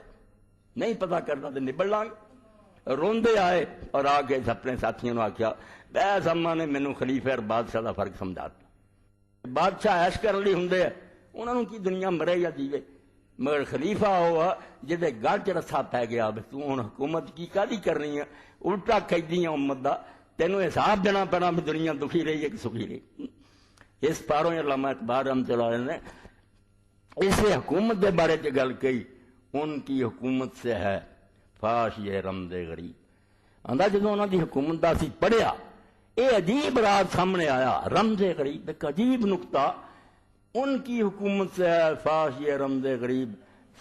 نہیں پتہ کرنا تو نبڑ لیں گے روندے آئے اور آ کے اپنے ساتھیوں نے آخیا بس اماں نے مینوں خلیفہ اور بادشاہ کا فرق سمجھاتا بادشاہ ایش کرنے لیے ہوں انہوں نے کی دنیا مرے یا جیوے مگر خلیفہ ہوا جہے گل چ رسا پی گیا تو ہوں حکومت کی کاہدی کرنی ہے الٹا قیدی امت کا تینوں حساب دینا پینا بھی دنیا دکھی رہی ہے کہ سکھی رہی اس پاروں علامہ اقبال رحمۃ اللہ علیہ نے اسے حکومت کے بارے چ گل کہی ان کی حکومت سے ہے فاش یہ رمز غریب آندا جدوں انہاں دی حکومت دا اسی پڑھیا یہ عجیب رات سامنے آیا رمز غریب ایک عجیب نقطہ ان کی حکومت سے ہے فاش یہ رمز غریب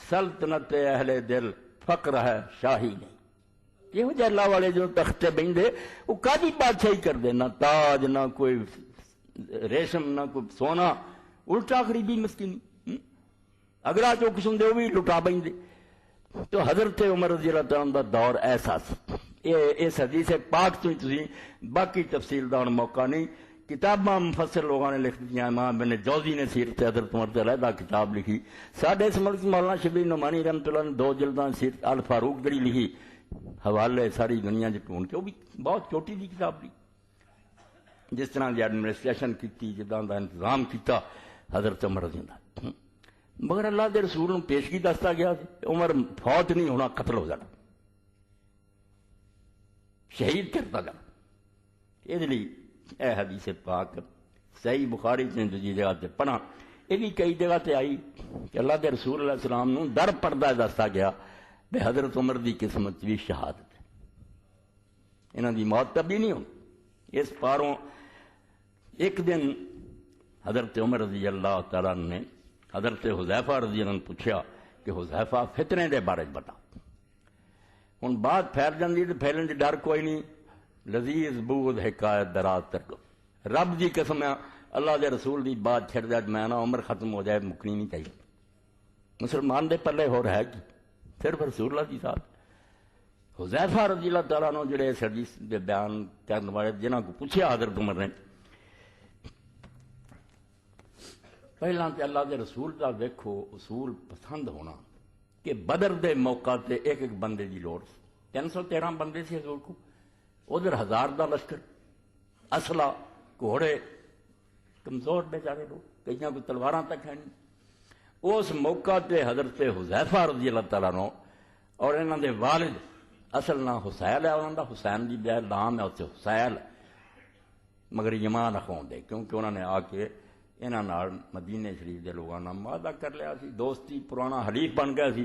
سلطنت اہل دل فقر ہے شاہی نہیں یہ جو اللہ والے جو تختے بہندے وہ کادی بادشاہی کر دے نہ تاج نہ کوئی ریشم نہ کوئی سونا الٹا غریبی مسکینی اگلا جو قسم دے وہ بھی لٹا بہندے تو حضرت عمر رضی اللہ تعالیٰ دا دور ایسا اس حدیث پاک تو ہی تسی باقی تفصیل دا موقع نہیں کتاباں مفسر لوگوں نے لکھ دیا امام ابن جوزی نے سیرت حضرت عمر تے علیحدہ کتاب لکھی ساڈے اس ملک مولانا شبیر نعمانی رحمۃ اللہ نے 2 جلداں سیرت الفاروق جڑی لکھی حوالے ساری دنیا چ ڈھونڈ کے وہ بھی بہت چھوٹی دی کتاب لکھی جس طرح دی ایڈمنسٹریشن کی جداں دا انتظام کیتا حضرت عمر رضی اللہ مگر اللہ دے رسول نے پیشگی دستا گیا عمر فوت نہیں ہونا قتل ہو جانا شہید کرتا جانا یہ اے حدیث پاک صحیح بخاری سے دوسری جگہ سے پڑھا یہ بھی کئی جگہ تے آئی کہ اللہ کے رسول علیہ السلام نو در پردہ دستا گیا کہ حضرت عمر دی قسمت بھی شہادت ہے، انہاں دی موت کبھی نہیں ہونی۔ اس پاروں ایک دن حضرت عمر رضی اللہ تعالیٰ نے حضرت حذیفہ رضی اللہ عنہ پوچھا کہ حذیفہ فتنے دے بارے بتا، ہن بات پھیل جاندی تے پھیلن دی ڈر کوئی نہیں، لذیذ بود حکایت دراز تک رب دی قسم ہے اللہ دے رسول دی بات چھڑ جائے میں نہ عمر ختم ہو جائے مکنی نہیں چاہیے، مسلمان دے پلے ہو رہا ہے کی صرف رسول اللہ دی ذات۔ حذیفہ رضی اللہ تعالیٰ عنہ جڑے اس حدیث دے بیان کرنے والے جنہاں کو پوچھا حضرت عمر نے، پہلا تے اللہ دے رسول دا ویکھو اصول پسند ہونا کہ بدر دے موقع تے ایک ایک بندے دی لوڑ 313 بندے سی حضور کو، ادھر 1000 دا لشکر، اسلحہ، گھوڑے، کمزور بیچارے لوگ، کئیاں کو تلواراں تک ہیں نہیں۔ اس موقع تے حضرت حذیفہ رضی اللہ تعالیٰ عنہ اور انہاں دے والد، اصل نام حسین ہے انہاں دا، حسین دی بجائے نام ہے اسے حسین، مگر یمان اخون دے کیونکہ انہوں نے آ کے انہاں نال مدینہ شریف دے لوگاں نال معاہدہ کر لیا سی، دوستی پرانا حلیف بن گیا سی۔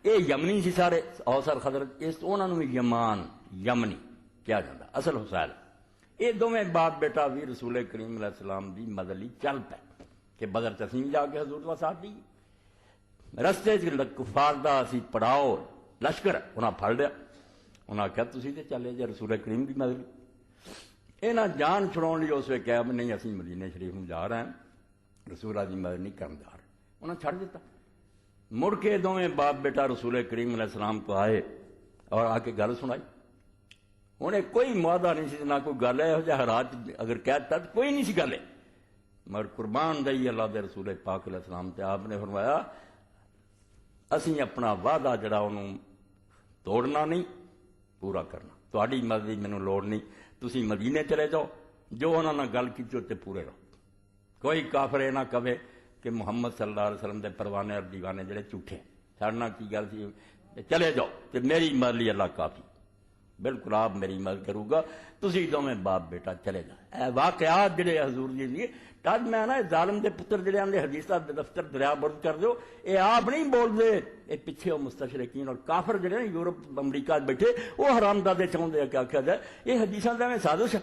اے یمنی سی سارے اوس اور خزرج، اس انہاں نوں یمان یمنی کیا جاتا، اصل حسین۔ یہ دونوں باپ بیٹا بھی رسول کریم علیہ السلام دی مدد لی چل پے کہ بدر تسیم جا کے حضور کا ساتھ دی، رستے کفار دا اسی پڑاؤ لشکر انہاں پھڑ لیا، انہاں کہا تسی تے چلے جے رسول کریم دی مدد لی، انہاں جان چھڑاؤن لی اس وقت کہا نہیں اسی مدینہ شریف میں جا رہے ہیں، رسول اللہ دی مدد نہیں کرن جا رہے، انہاں چھڑ دیتا۔ مڑ کے دونوں باپ بیٹا رسول کریم علیہ السلام کو آئے اور آ کے گل سنائی، انہیں کوئی معاہدہ نہیں سی، نہ کوئی گل ہے جہاں حالات اگر کہتا تو کوئی نہیں سی گل ہے، مگر قربان دئی اللہ دے رسول پاک علیہ السلام تے آپ نے فرمایا اسی اپنا وعدہ جڑا انہوں توڑنا نہیں پورا کرنا، تہاڈی مدد دی مینوں لوڑ نہیں، تسی مدینے چلے جاؤ، جو انہوں نے گل کی تے پورے رہو، کوئی کافر یہ نہ کہے کہ محمد صلی اللہ علیہ وسلم دے پروانے اور دیوانے جڑے جھوٹے چھڑنا کی گل سی، چلے جاؤ کہ میری مدد لی اللہ کافی، بالکل آپ میری مدد کروں گا، تسی دونوں باپ بیٹا چلے جا۔ اے واقعات جڑے حضور جی لیے تج میں نا ظالم دے پتر جڑے آندے حدیثاں دے دفتر دریا برد کر دیو، اے آپ نہیں بول دے، اے پیچھے وہ مستشرقین اور کافر جڑے نا یورپ امریکہ بیٹھے وہ حرامزادے چاہندے ہیں کہ آکھیا جائے یہ حدیثاں دے میں سازش ہے،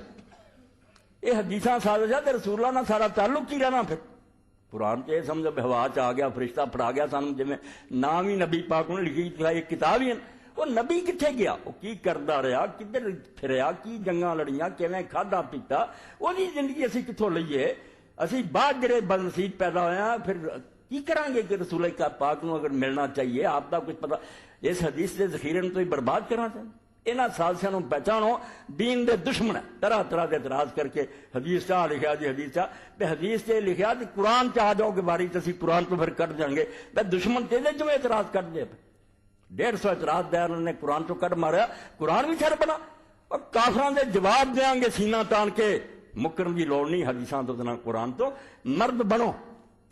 یہ حدیثاں سازش ہے تے رسول اللہ نال سارا تعلق کی رہنا، پھر قرآن تے سمجھو ہوا چ آ گیا فرشتہ پڑھا گیا سانوں، جویں نام ہی نبی پاک نے لکھی ایک کتاب ہی ہے، وہ نبی کتنے گیا، وہ کی کردا رہا، کدھر پھریا، کی جنگاں لڑیاں، کیویں کھادا پیتا، وہ زندگی اسی کتوں لئیے، اسی بعد جڑے بدنصیب پیدا ہوئے ہیں پھر کی کریں گے کہ رسول کا پاک نو اگر ملنا چاہیے آپ کا کچھ پتا، اس حدیث کے ذخیرے تو ہی برباد کرنا چاہیے۔ یہاں سازشوں پہچانو، دین دے دشمن طرح طرح کے اعتراض کر کے حدیث چاہ لکھا جی حدیث چاہ تے حدیث سے لکھا جی قرآن چاہ جاؤ کہ باری تسی قرآن تو پھر کٹ جائیں گے، دشمن تیزے جو اعتراض کٹ دے، 150 اعتراض دیا انہوں نے قرآن تو کٹ ماریا، قرآن بھی چھڑ بنا، اور کافران دے جواب دیاں گے سینہ تان کے، مکرم کی لوڑ نہیں حدیثاں تو نہ قرآن تو، مرد بنو،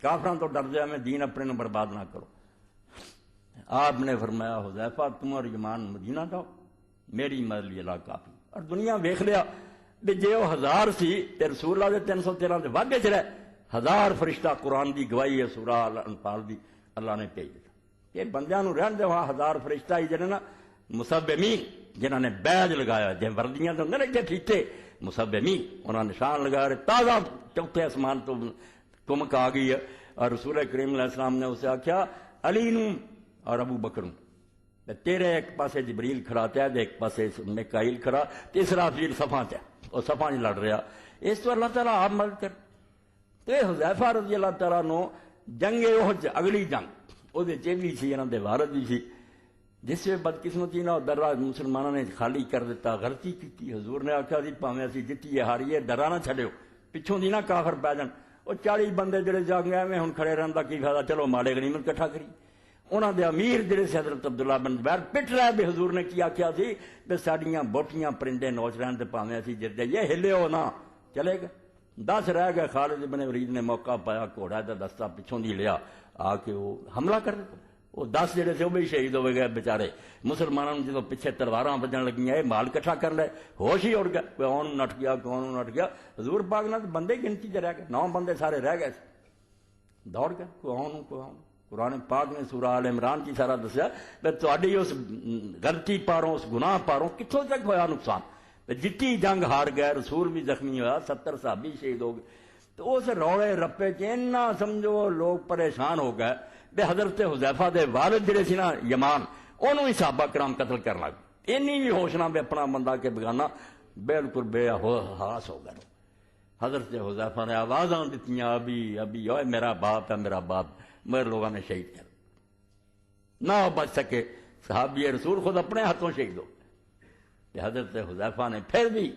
کافران تو ڈر جائے میں دین اپنے نو برباد نہ کرو۔ آپ نے فرمایا حذیفہ تم اور ایمان مدینہ جاؤ، میری مدد لی اللہ کافی، اور دنیا ویکھ لیا بھی جے وہ 1000 سی تے رسول اللہ دے 313 دے واگے چ رہے، 1000 فرشتہ قرآن دی گواہی ہے سورہ انفال دی اللہ نے بھیج دیا، یہ بندیاں نو رہن دے وہاں 1000 فرشتہ ہی جنہیں نا مسبمین جنہوں نے بیج لگایا، جے وردیاں تو نہیں رکھے پھیتے، مسبمین انہوں نے نشان لگایا، تازہ چوتھے آسمان تو کمک آ گئی ہے، اور رسول کریم علیہ السلام نے اسے آخیا علی نو اور ابو بکر تیرے ایک پاسے جبریل کھڑا تے ایک پاسے میکائیل کھڑا، تیسرا فیل صفاں تے اور صفاں نہیں لڑ رہا، اس تو اللہ تعالیٰ آپ مدد کر۔ تو حذیفہ رضی اللہ تعالیٰ نو جنگ احد اگلی جنگ وہ بھی سی، انہوں دے وارد بھی سی، جس سے بدقسمتی نہ درا مسلمانوں نے خالی کر دیتا، غلطی کی، حضور نے آخیا جی پاویں اسی جتیے ہاریے درا نہ چھڈیو، پچھوں دی نہ کافر پی جان، وہ 40 بندے جڑے جا گئے میں ہن کھڑے رہن دا کی فائدہ، چلو مالے غنیمت کٹھا کری۔ انہوں دے امیر جڑے سے حضرت عبداللہ بن زبیر پٹ رہے بھی حضور نے کی آخیا سی کہ ساڈیاں بوٹیاں پرندے نوچ رہن تے پاویں اسی جت جائیے ہلے ہو نہ، چلے گئے 10 رہ گئے، خالد بن ولید نے موقع پایا، گھوڑا دا دستہ پچھوں دی لیا آ کے وہ حملہ کر دیتا، وہ 10 جڑے سے وہ بھی شہید ہو گئے بیچارے، مسلمانوں نے جدو پیچھے تلواراں بجن لگیاں یہ مال کٹھا کر لے، ہوش ہی اڑ گیا، کون نٹ گیا کون نٹ گیا، حضور پاک نہ بندے گنتی چ رہ گئے، 9 بندے سارے رہ گئے، دوڑ گئے کوئی قرآن پاک نے سورہ آل عمران کی سارا دسیا کہ تہاڈی اس غلطی پاروں اس گناہ پاروں کتوں تک ہویا نقصان، جتی جنگ ہار گئے، رسول بھی زخمی ہوا، 70 صحابی شہید ہو گئے، تو اس روڑے رپے چ سمجھو لوگ پریشان ہو گئے بے حضرت حذیفہ دے والد جڑے سی نا یمان، انہوں ہی صحابہ کرام قتل کرنا لگ، اینی بھی ہوش نہ بے اپنا بندہ کے بگانا، بالکل بے حاس ہو گئے۔ حضرت حذیفہ نے آوازاں دیتیاں ابھی ابھی اوے میرا باپ ہے میرا باپ، مگر لوگوں نے شہید کر نہ بچ سکے، صحابی رسول خود اپنے ہاتھوں شہید ہو کہ حضرت حذیفہ نے پھر بھی،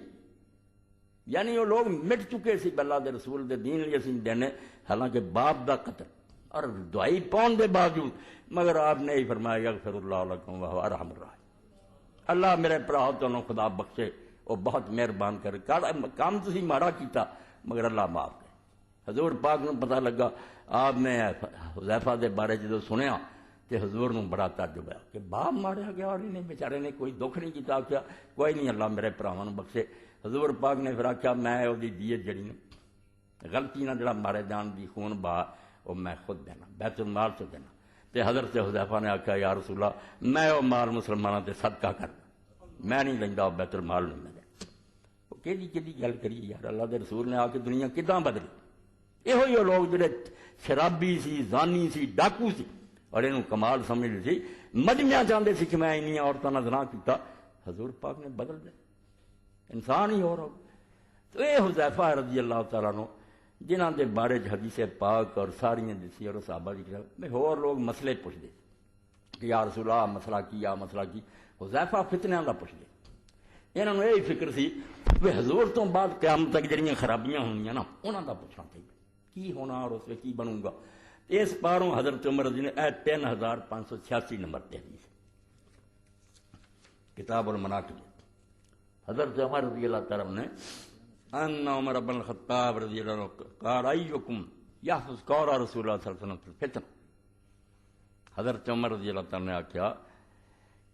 یعنی وہ لوگ مٹ چکے سی اللہ دے رسول دے دین لیے سی دینے، حالانکہ باپ دا قتل اور دعائی پاؤن دے باوجود، مگر آپ نے ہی فرمایا یغفر اللہ لکم وہو ارحم الراحمین، اللہ میرے بھراؤ تانوں خدا بخشے، وہ بہت مہربان کر، کام تسی ماڑا کیتا مگر اللہ معاف کرے۔ حضور پاک نو پتہ لگا، آپ نے حذیفہ دے بارے جدو سنیا کہ حضور نو بڑا تعجب ہے کہ باپ ماریا گیا اور انہیں بیچارے نے کوئی دکھ نہیں کیتا، کیا کوئی نہیں اللہ میرے بھراواں نو بخشے۔ حضور پاک نے پھر آخیا میں وہ دیت جڑی غلطی نہ جڑا مارے جان دی خون بہا وہ میں خود دینا، بیت المال سے دینا۔ تے حضرت حذیفہ نے آخیا یا رسول اللہ میں وہ مال مسلمانوں تے صدقہ کرنا، میں نہیں لیندا، بیت المال نہیں میں دینا۔ وہ کہڑی گل کری یار، اللہ دے رسول نے آ کے دنیا کداں بدلی؟ یہ لوگ جڑے شرابی سی، زانی سی، ڈاکو سی، اور یہ کمال سمجھ سی، مجمع چاہتے سی کہ میں انہیں عورتوں نے زنا کیتا، حضور پاک نے بدل دیا، انسان ہی ہو رہا۔ تو یہ حذیفہ رضی اللہ تعالیٰ عنہ جنہاں دے بارے حدیث پاک اور ساریاں دسی اور صحابہ دی کتاب میں ہور لوگ مسئلے پوچھتے کہ یا رسول اللہ مسئلہ کی یا مسئلہ کی، حذیفہ فتنیاں دا پوچھتے، انہوں نے یہی فکر سی کہ حضور تو بعد قیامت تک جڑیاں خرابیاں ہونیاں نا انہاں دا پوچھنا چاہیے کی ہونا اور اس میں کی بنوں گا۔ اس پاروں حضرت عمر رضی نے 3586 نمبر تے حدیث کتاب المناقب، حضرت عمر رضی اللہ تعالیٰ نے ان عمر بن الخطاب رضی اللہ عنہ قال ایکم یحفظ قول رسول اللہ صلی اللہ علیہ وسلم فی الفتن، حضرت عمر رضی اللہ تعالیٰ نے آخیا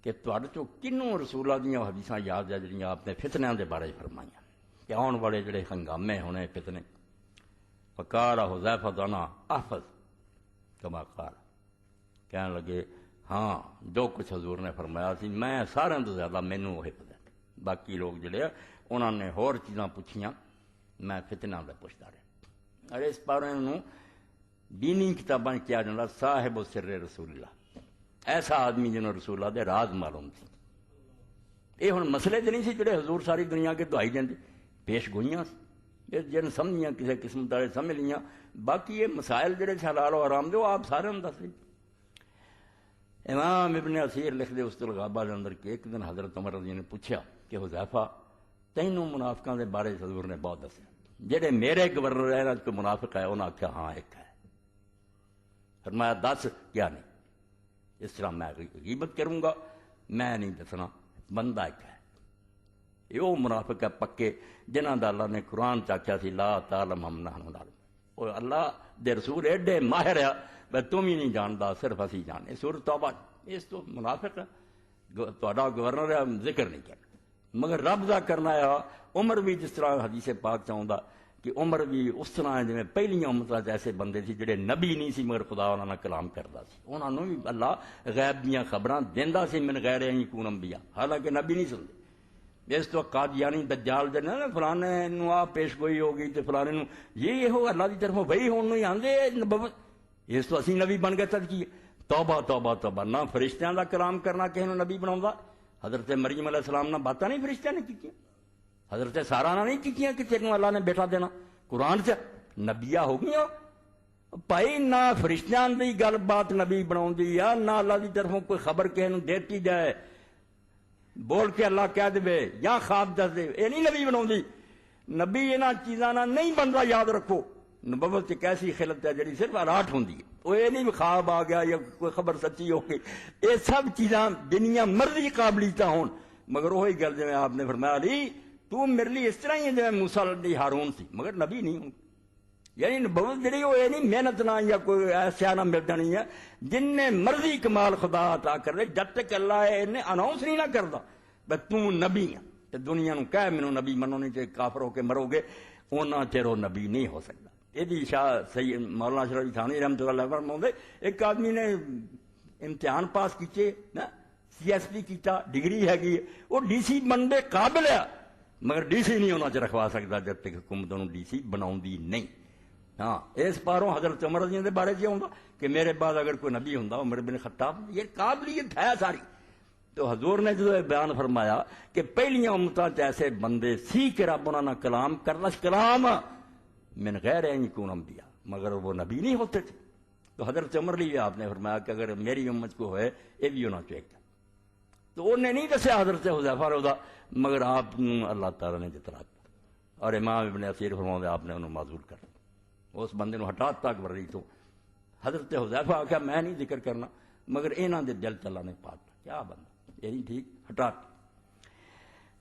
کہ تواڈے چوں کنوں رسول اللہ دیاں حدیثاں یاد ہے جڑیاں آپ نے فتنیاں دے بارے فرمائیاں کہ آن والے جڑے ہنگامے ہونے فتنے؟ فقال حذیفہ انا احفظ کما قال، کہنے لگے ہاں جو کچھ حضور نے فرمایا سی میں سارے تو زیادہ مینوں وہ حفظ ہے، باقی لوگ جڑے انہوں نے ہور چیزاں پوچھیاں میں فتنہ دے پوچھتا رہا۔ اور اس پارے نو دینی کتاباں کیا جاتا صاحب و سر رسول اللہ، ایسا آدمی جنہوں رسول اللہ دے راز معلوم سی۔ یہ ہن مسئلے تے نہیں سی جڑے حضور ساری دنیا کے دعائی دیندے، پیش گوئیاں سی جن سمجھیاں کسی قسم دارے سمجھ لیاں، باقی یہ مسائل جڑے حلال و حرام دے وہ آپ سارے ہم دس لیں۔ امام ابن اثیر لکھ دے وسط الغابہ دے اندر کہ ایک دن حضرت عمر رضی نے پوچھا کہ حذیفہ تینوں منافقاں دے بارے حضور نے بہت دسیا، جڑے میرے گورنر ہے کوئی منافق ہے؟ انہوں نے آخیا ہاں ایک ہے۔ فرمایا دس کیا نہیں؟ اس طرح میں غیبت کروں گا میں نہیں دسنا، بندہ ایک ہے، یہ وہ منافق ہے پکے جنہاں دا اللہ نے قرآن چاکیا سی لا تعلمہم نحن نعلم، اور اللہ دے رسول ایڈے ماہر ہے بھائی تم ہی نہیں جاندا صرف اسی جانے۔ سورۃ توبہ اس تو منافق ہے تہاڈا گورنر ہے ذکر نہیں کرنا، مگر رب دا کرنا ہے۔ عمر بھی جس طرح حدیث پاک چاہتا کہ عمر بھی اس طرح جی پہلیاں امتاں ایسے بندے سی جڑے نبی نہیں سی مگر خدا انہاں نال کلام کردا سی، انہاں نوں بھی اللہ غیب دیاں خبراں دیندا سی من غیر ان یکون انبیاء، حالانکہ نبی نہیں سنتے۔ اس تو قادیانی دجال دے نا فلانے نو آ پیش گوئی ہو گئی تے فلانے نو یہ ہو اللہ دی طرفوں وہی ہون نو ہی آندے نبوت، اس تو اسی نبی بن گئے تد کی توبہ توبہ توبہ، نہ فرشتیاں دا کلام کرنا کسی نو نبی بناوندا۔ حضرت مریم علیہ السلام نہ باتاں نہیں فرشتیاں نے کیتیاں، حضرت سارا نہ نہیں کیتیاں کہ تینوں اللہ نے بیٹا دینا، قرآن سے نبیاں ہو گئیاں بھائی، نہ فرشتیاں دی گل بات نبی بناوندی یا نہ اللہ دی طرفوں کوئی خبر کسی نو دیتی جائے بول کے اللہ کہہ دے یا خواب دس دے، یہ نہیں نبی بناوندی۔ نبی انہاں چیزاں نہ نہیں بندا، یاد رکھو نبوت ایک ایسی خلت ہے جڑی صرف اراٹ ہوندی ہے، وہ یہ نہیں خواب آ گیا یا کوئی خبر سچی ہو گئی، یہ سب چیزاں دنیا مرضی قابلیت ہون، مگر وہی گل جی آپ نے فرمایا علی تو میرے لیے اس طرح ہی ہے جی موسیٰ علیہ ہارون سی، مگر نبی نہیں ہوں۔ یعنی نبوت جڑی وہ یہ نہیں محنت نہ یا کوئی ایسا نہ مل جانی ہے، جن نے مرضی کمال خدا عطا کر دے جب تک اللہ انہیں اناؤنس نہیں نہ کرتا بھائی تو نبی ہے تو دنیا نو کہہ مینوں نبی منو نہیں تے کافر ہو کے مرو گے، اونا چر وہ نبی نہیں ہو سکتا۔ یہ شاہ سید مولانا اشرف علی تھانوی رحمۃ اللہ علیہ فرماتے ایک آدمی نے امتحان پاس کیتے سی ایس پی کیتا ڈگری ہے وہ ڈی سی بننے قابل ہے مگر ڈی سی نہیں ہونا چ رکھوا سکتا جب تک حکومت انہوں ڈی سی بناؤندی نہیں. ہاں اس پاروں حضرت عمر رضی اللہ عنہ دے بارے آؤں کہ میرے بعد اگر کوئی نبی ہوں عمر بن خطاب یہ قابلیت ہے ساری. تو حضور نے جو بیان فرمایا کہ پہلیاں امتاں ایسے بندے سی کہ رب انہوں نے کلام کرنا کلام من غیر ان یکون انبیاء مگر وہ نبی نہیں ہوتے تھے. تو حضرت عمر لیے آپ نے فرمایا کہ اگر میری امت کو ہوئے یہ بھی ہونا چاہیے. تو انہیں نہیں دسیا حضرت حذیفہ روزہ مگر آپ اللہ تعالیٰ نے جتنا اور امام ابن اثیر فرماؤں آپ نے انہوں معذور کر اس بندے نو ہٹا تک ورری تو حضرت حذیفہ آخیا میں نہیں ذکر کرنا مگر انہاں دے دل اللہ نے پاک کیا بندہ یہ نہیں ٹھیک ہٹا.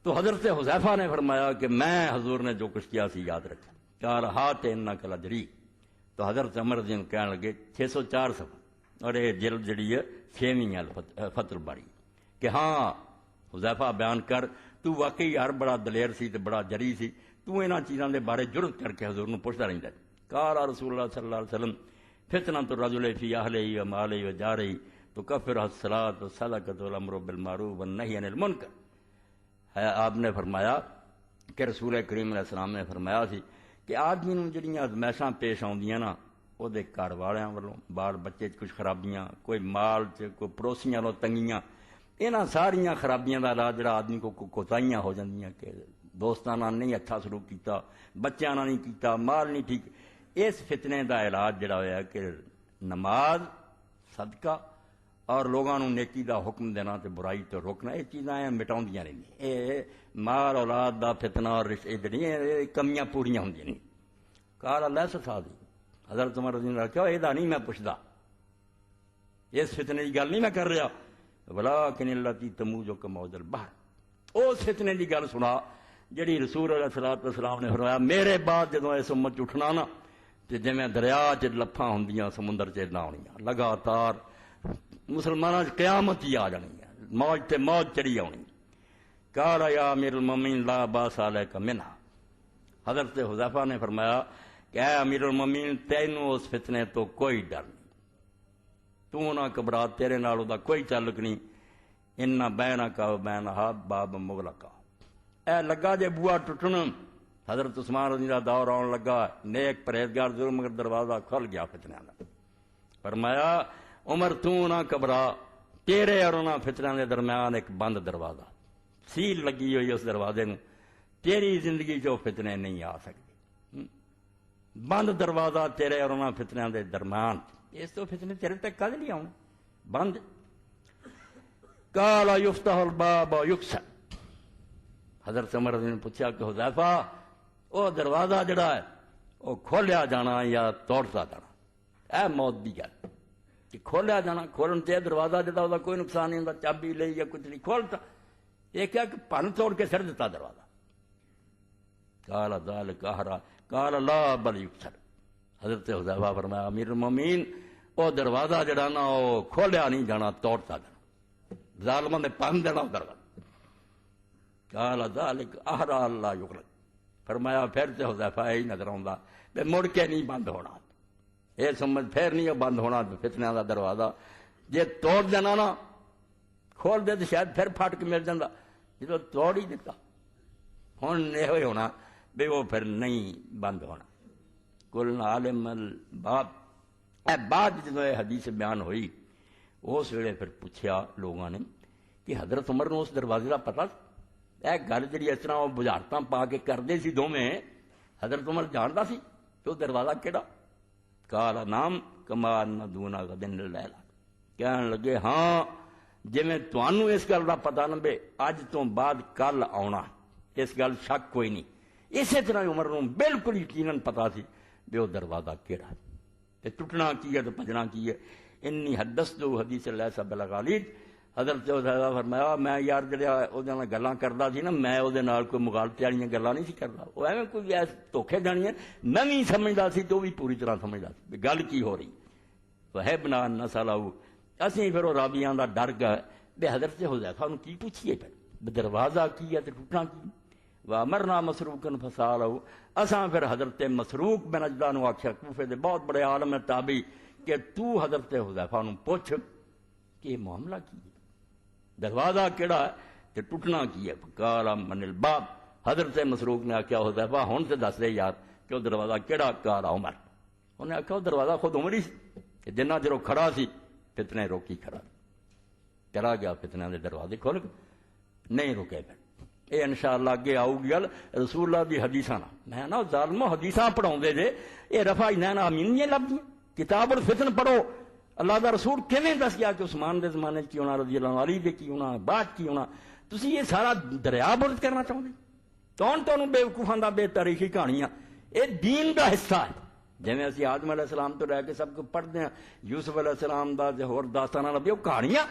تو حضرت حذیفہ نے فرمایا کہ میں حضور نے جو کچھ کیا سی یاد رکھا قال ہاتھ انک لجری. تو حضرت عمر دین کہنے لگے 604 صفحہ اور یہ جلد جڑی ہے 6ویں فتح الباری کہ ہاں حذیفہ بیان کر تو واقعی یار بڑا دلیر سی تے بڑا جری سی تو انہاں چیزاں دے بارے جرت کر کے حضور نو پوچھدا رہندا. قال رسول اللہ صلی اللہ علیہ وسلم فتنۃ الرجل فی اہلہ و مالہ و جارہ تکفرہ الصلاۃ والصدقۃ والامر بالمعروف والنہی عن المنکر. آپ نے فرمایا کہ رسول کریم علیہ السلام نے فرمایا سی کہ آدمی نوں جڑیاں ازمائشاں پیش آؤندیاں نا وہ دے گھر والیاں والوں بال بچے کچھ خرابیاں کوئی مال کوئی پڑوسیاں لو تنگیاں انہاں ساریاں خرابیاں دا علاج جڑا آدمی کو کوتاہیاں ہو جاندیاں کہ دوستاں نال نہیں اچھا سلوک کیتا بچیاں نال نہیں کیتا مال نہیں ٹھیک اس فتنے دا علاج جڑا ہویا کہ نماز صدقہ اور لوگوں نوں نیکی دا حکم دینا تے برائی تو روکنا یہ چیزاں مٹاؤندیاں رہندیاں. یہ مال اولاد دا فتنہ اور رشتے جڑیاں کمیاں پوریاں ہوندیاں نہیں. قال اللہ سفادی حضرت عمر رضی اللہ عنہ کہا یہ نہیں میں پوچھدا اس فتنے کی گل نہیں میں کر رہا ولیکن اللاتی تموج کموج البحر اس فتنے کی گل سنا جڑی رسول علیہ الصلوۃ والسلام نے فرمایا میرے بعد جدوں اس امت اٹھنا نا تے جویں دریا چ لپھاں ہوندیاں سمندر چ نہ ہونیاں لگاتار مسلمانوں قیامت ہی آ جانی ہے موج تے موج چڑھی آنی. قال یا امیر المومنین لا باس علیک منہا. حضرت حذیفہ نے فرمایا کہ اے امیر المومنین تینوں اس فتنے تو کوئی ڈر نہیں تو نہ گھبرا تیرے نال دا کوئی تعلق نہیں. ان بینک و بینہا باب مغلقہ اے لگا جے بوا ٹوٹن حضرت عثمان رضی اللہ دور آن لگا نیک پرہیزگار ضرور مگر دروازہ کھل گیا فتنے دا. فرمایا عمر تو نہ گھبرا تیرے اور انہاں فتنیاں دے درمیان ایک بند دروازہ سیل لگی ہوئی اس دروازے نو تیری زندگی جو فتنے نہیں آ سکتے. بند دروازہ تیرے اور انہاں فتنیاں دے درمیان اس تو فتنے تیرے تک کد نہیں آؤں بند. قال یفتح الباب یکسر. حضرت عمر نے پوچھا کہ حذیفہ وہ دروازہ جڑا ہے وہ کھولیا جانا یا توڑتا جانا. اے موت دی گل کہ کھولیا جانا کھولن تے دروازہ جڑا وہ کوئی نقصان نہیں ہوندا چابی لئی یا کچھ نہیں کھولتا یہ کیا کہ پن توڑ کے سر دیتا دروازہ. قال ذلک احرا قال لا بل یکسر. حضرت حذیفہ فرمایا امیر المومنین وہ دروازہ جڑا نا وہ کھولیا نہیں جانا توڑتا جانا ظالماں نے پن دینا دروازہ. قال ذلک احرا اللہ یغلق. فرمایا پھر سے حذیفہ ہی نظر آਉਂدا تے مڑ کے نہیں بند ہونا یہ سمجھ پھر نہیں بند ہونا فتنیاں دا دروازہ جے توڑ دینا نا کھول دے تو شاید پھر پھٹ کے مل جاتا جب توڑ ہی دیتا ہوں یہ ہونا بے وہ پھر نہیں بند ہونا. کل عالم الباب اے بعد جدو یہ حدیث بیان ہوئی اس ویلے پھر پوچھا لوگوں نے کہ حضرت عمر نو اس دروازے کا پتا اے گل جی اس طرح وہ بجارتاں پا کے کرتے سی دونوں حضرت عمر جانتا سی تو دروازہ کہڑا. قال نام کما دونا غدن لیلا. کہنے لگے ہاں جی تمہوں اس گل کا پتا نہ اج تو بعد کل آنا اس گل شک کوئی نہیں. اسی طرح عمر نو بالکل یقیناً پتا سی بھی وہ دروازہ کہڑا تے ٹوٹنا کی ہے تو بجنا کی ہے. انی حدثت حدیث اللہ سب الغالید. حضرت فرمایا میں یار جڑا وہ گلاں کردا سی نا میں وہ کوئی مغالطے والی گلاں نہیں سی کردا وہ ایویں کوئی دھوکھے جانی ہے میں بھی سمجھدا سی تو بھی پوری طرح سمجھدا سی گل کی ہو رہی. وہبنا نسلہ اسی پھر وہ راویاں دا ڈر گیا بے حضرت حذیفہ نوں کی پوچھیے پھر دروازہ کی ہے تے ٹوٹنا کی. وامرنا مسروقن فسالہ، اساں پھر حضرت مسروق بن اجدہ نو آکھیا، کوفے دے بہت بڑے عالم تابعی، کہ تو حضرت حذیفہ نو پوچھ کہ یہ معاملہ کی ہے، دروازہ کیڑا ہے تے ٹوٹنا کی ہے؟ فقال من الباب، حضرت مسروق نے آکھیا حذیفہ ہن تے دس دے یار کہ وہ دروازہ کیڑا؟ قال عمر، انہیں آکھیا وہ دروازہ خود عمر ہی سی کہ جنہ چر وہ کھڑا سی فتنے روکی کھڑا، چلا گیا فتنے دے دروازے کھول کے نہیں رکے پھر۔ یہ انشاءاللہ اگے آؤ گی گل رسول اللہ دی حدیثاں نہ، میں نا ظالمو حدیثاں پڑھاؤندے جے، یہ رفع عینین آمین نہیں لبدی، کتاب الفتن پڑھو، اللہ دا رسول کیویں دس گیا کہ عثمان دے زمانے کی ہونا، رضی اللہ عنہ، علی دے کی ہونا، بعد کی ہونا، تسی یہ سارا دریا برد کرنا چاہتے؟ کون تانوں بے وقوفاں دا بے تاریخی کہانیاں، یہ دین دا حصہ ہے۔ جویں اسی آدم علیہ السلام تو لے کے سب کو پڑھتے ہیں، یوسف علیہ السلام دا تے ہور داستاناں نبی، وہ کہانیاں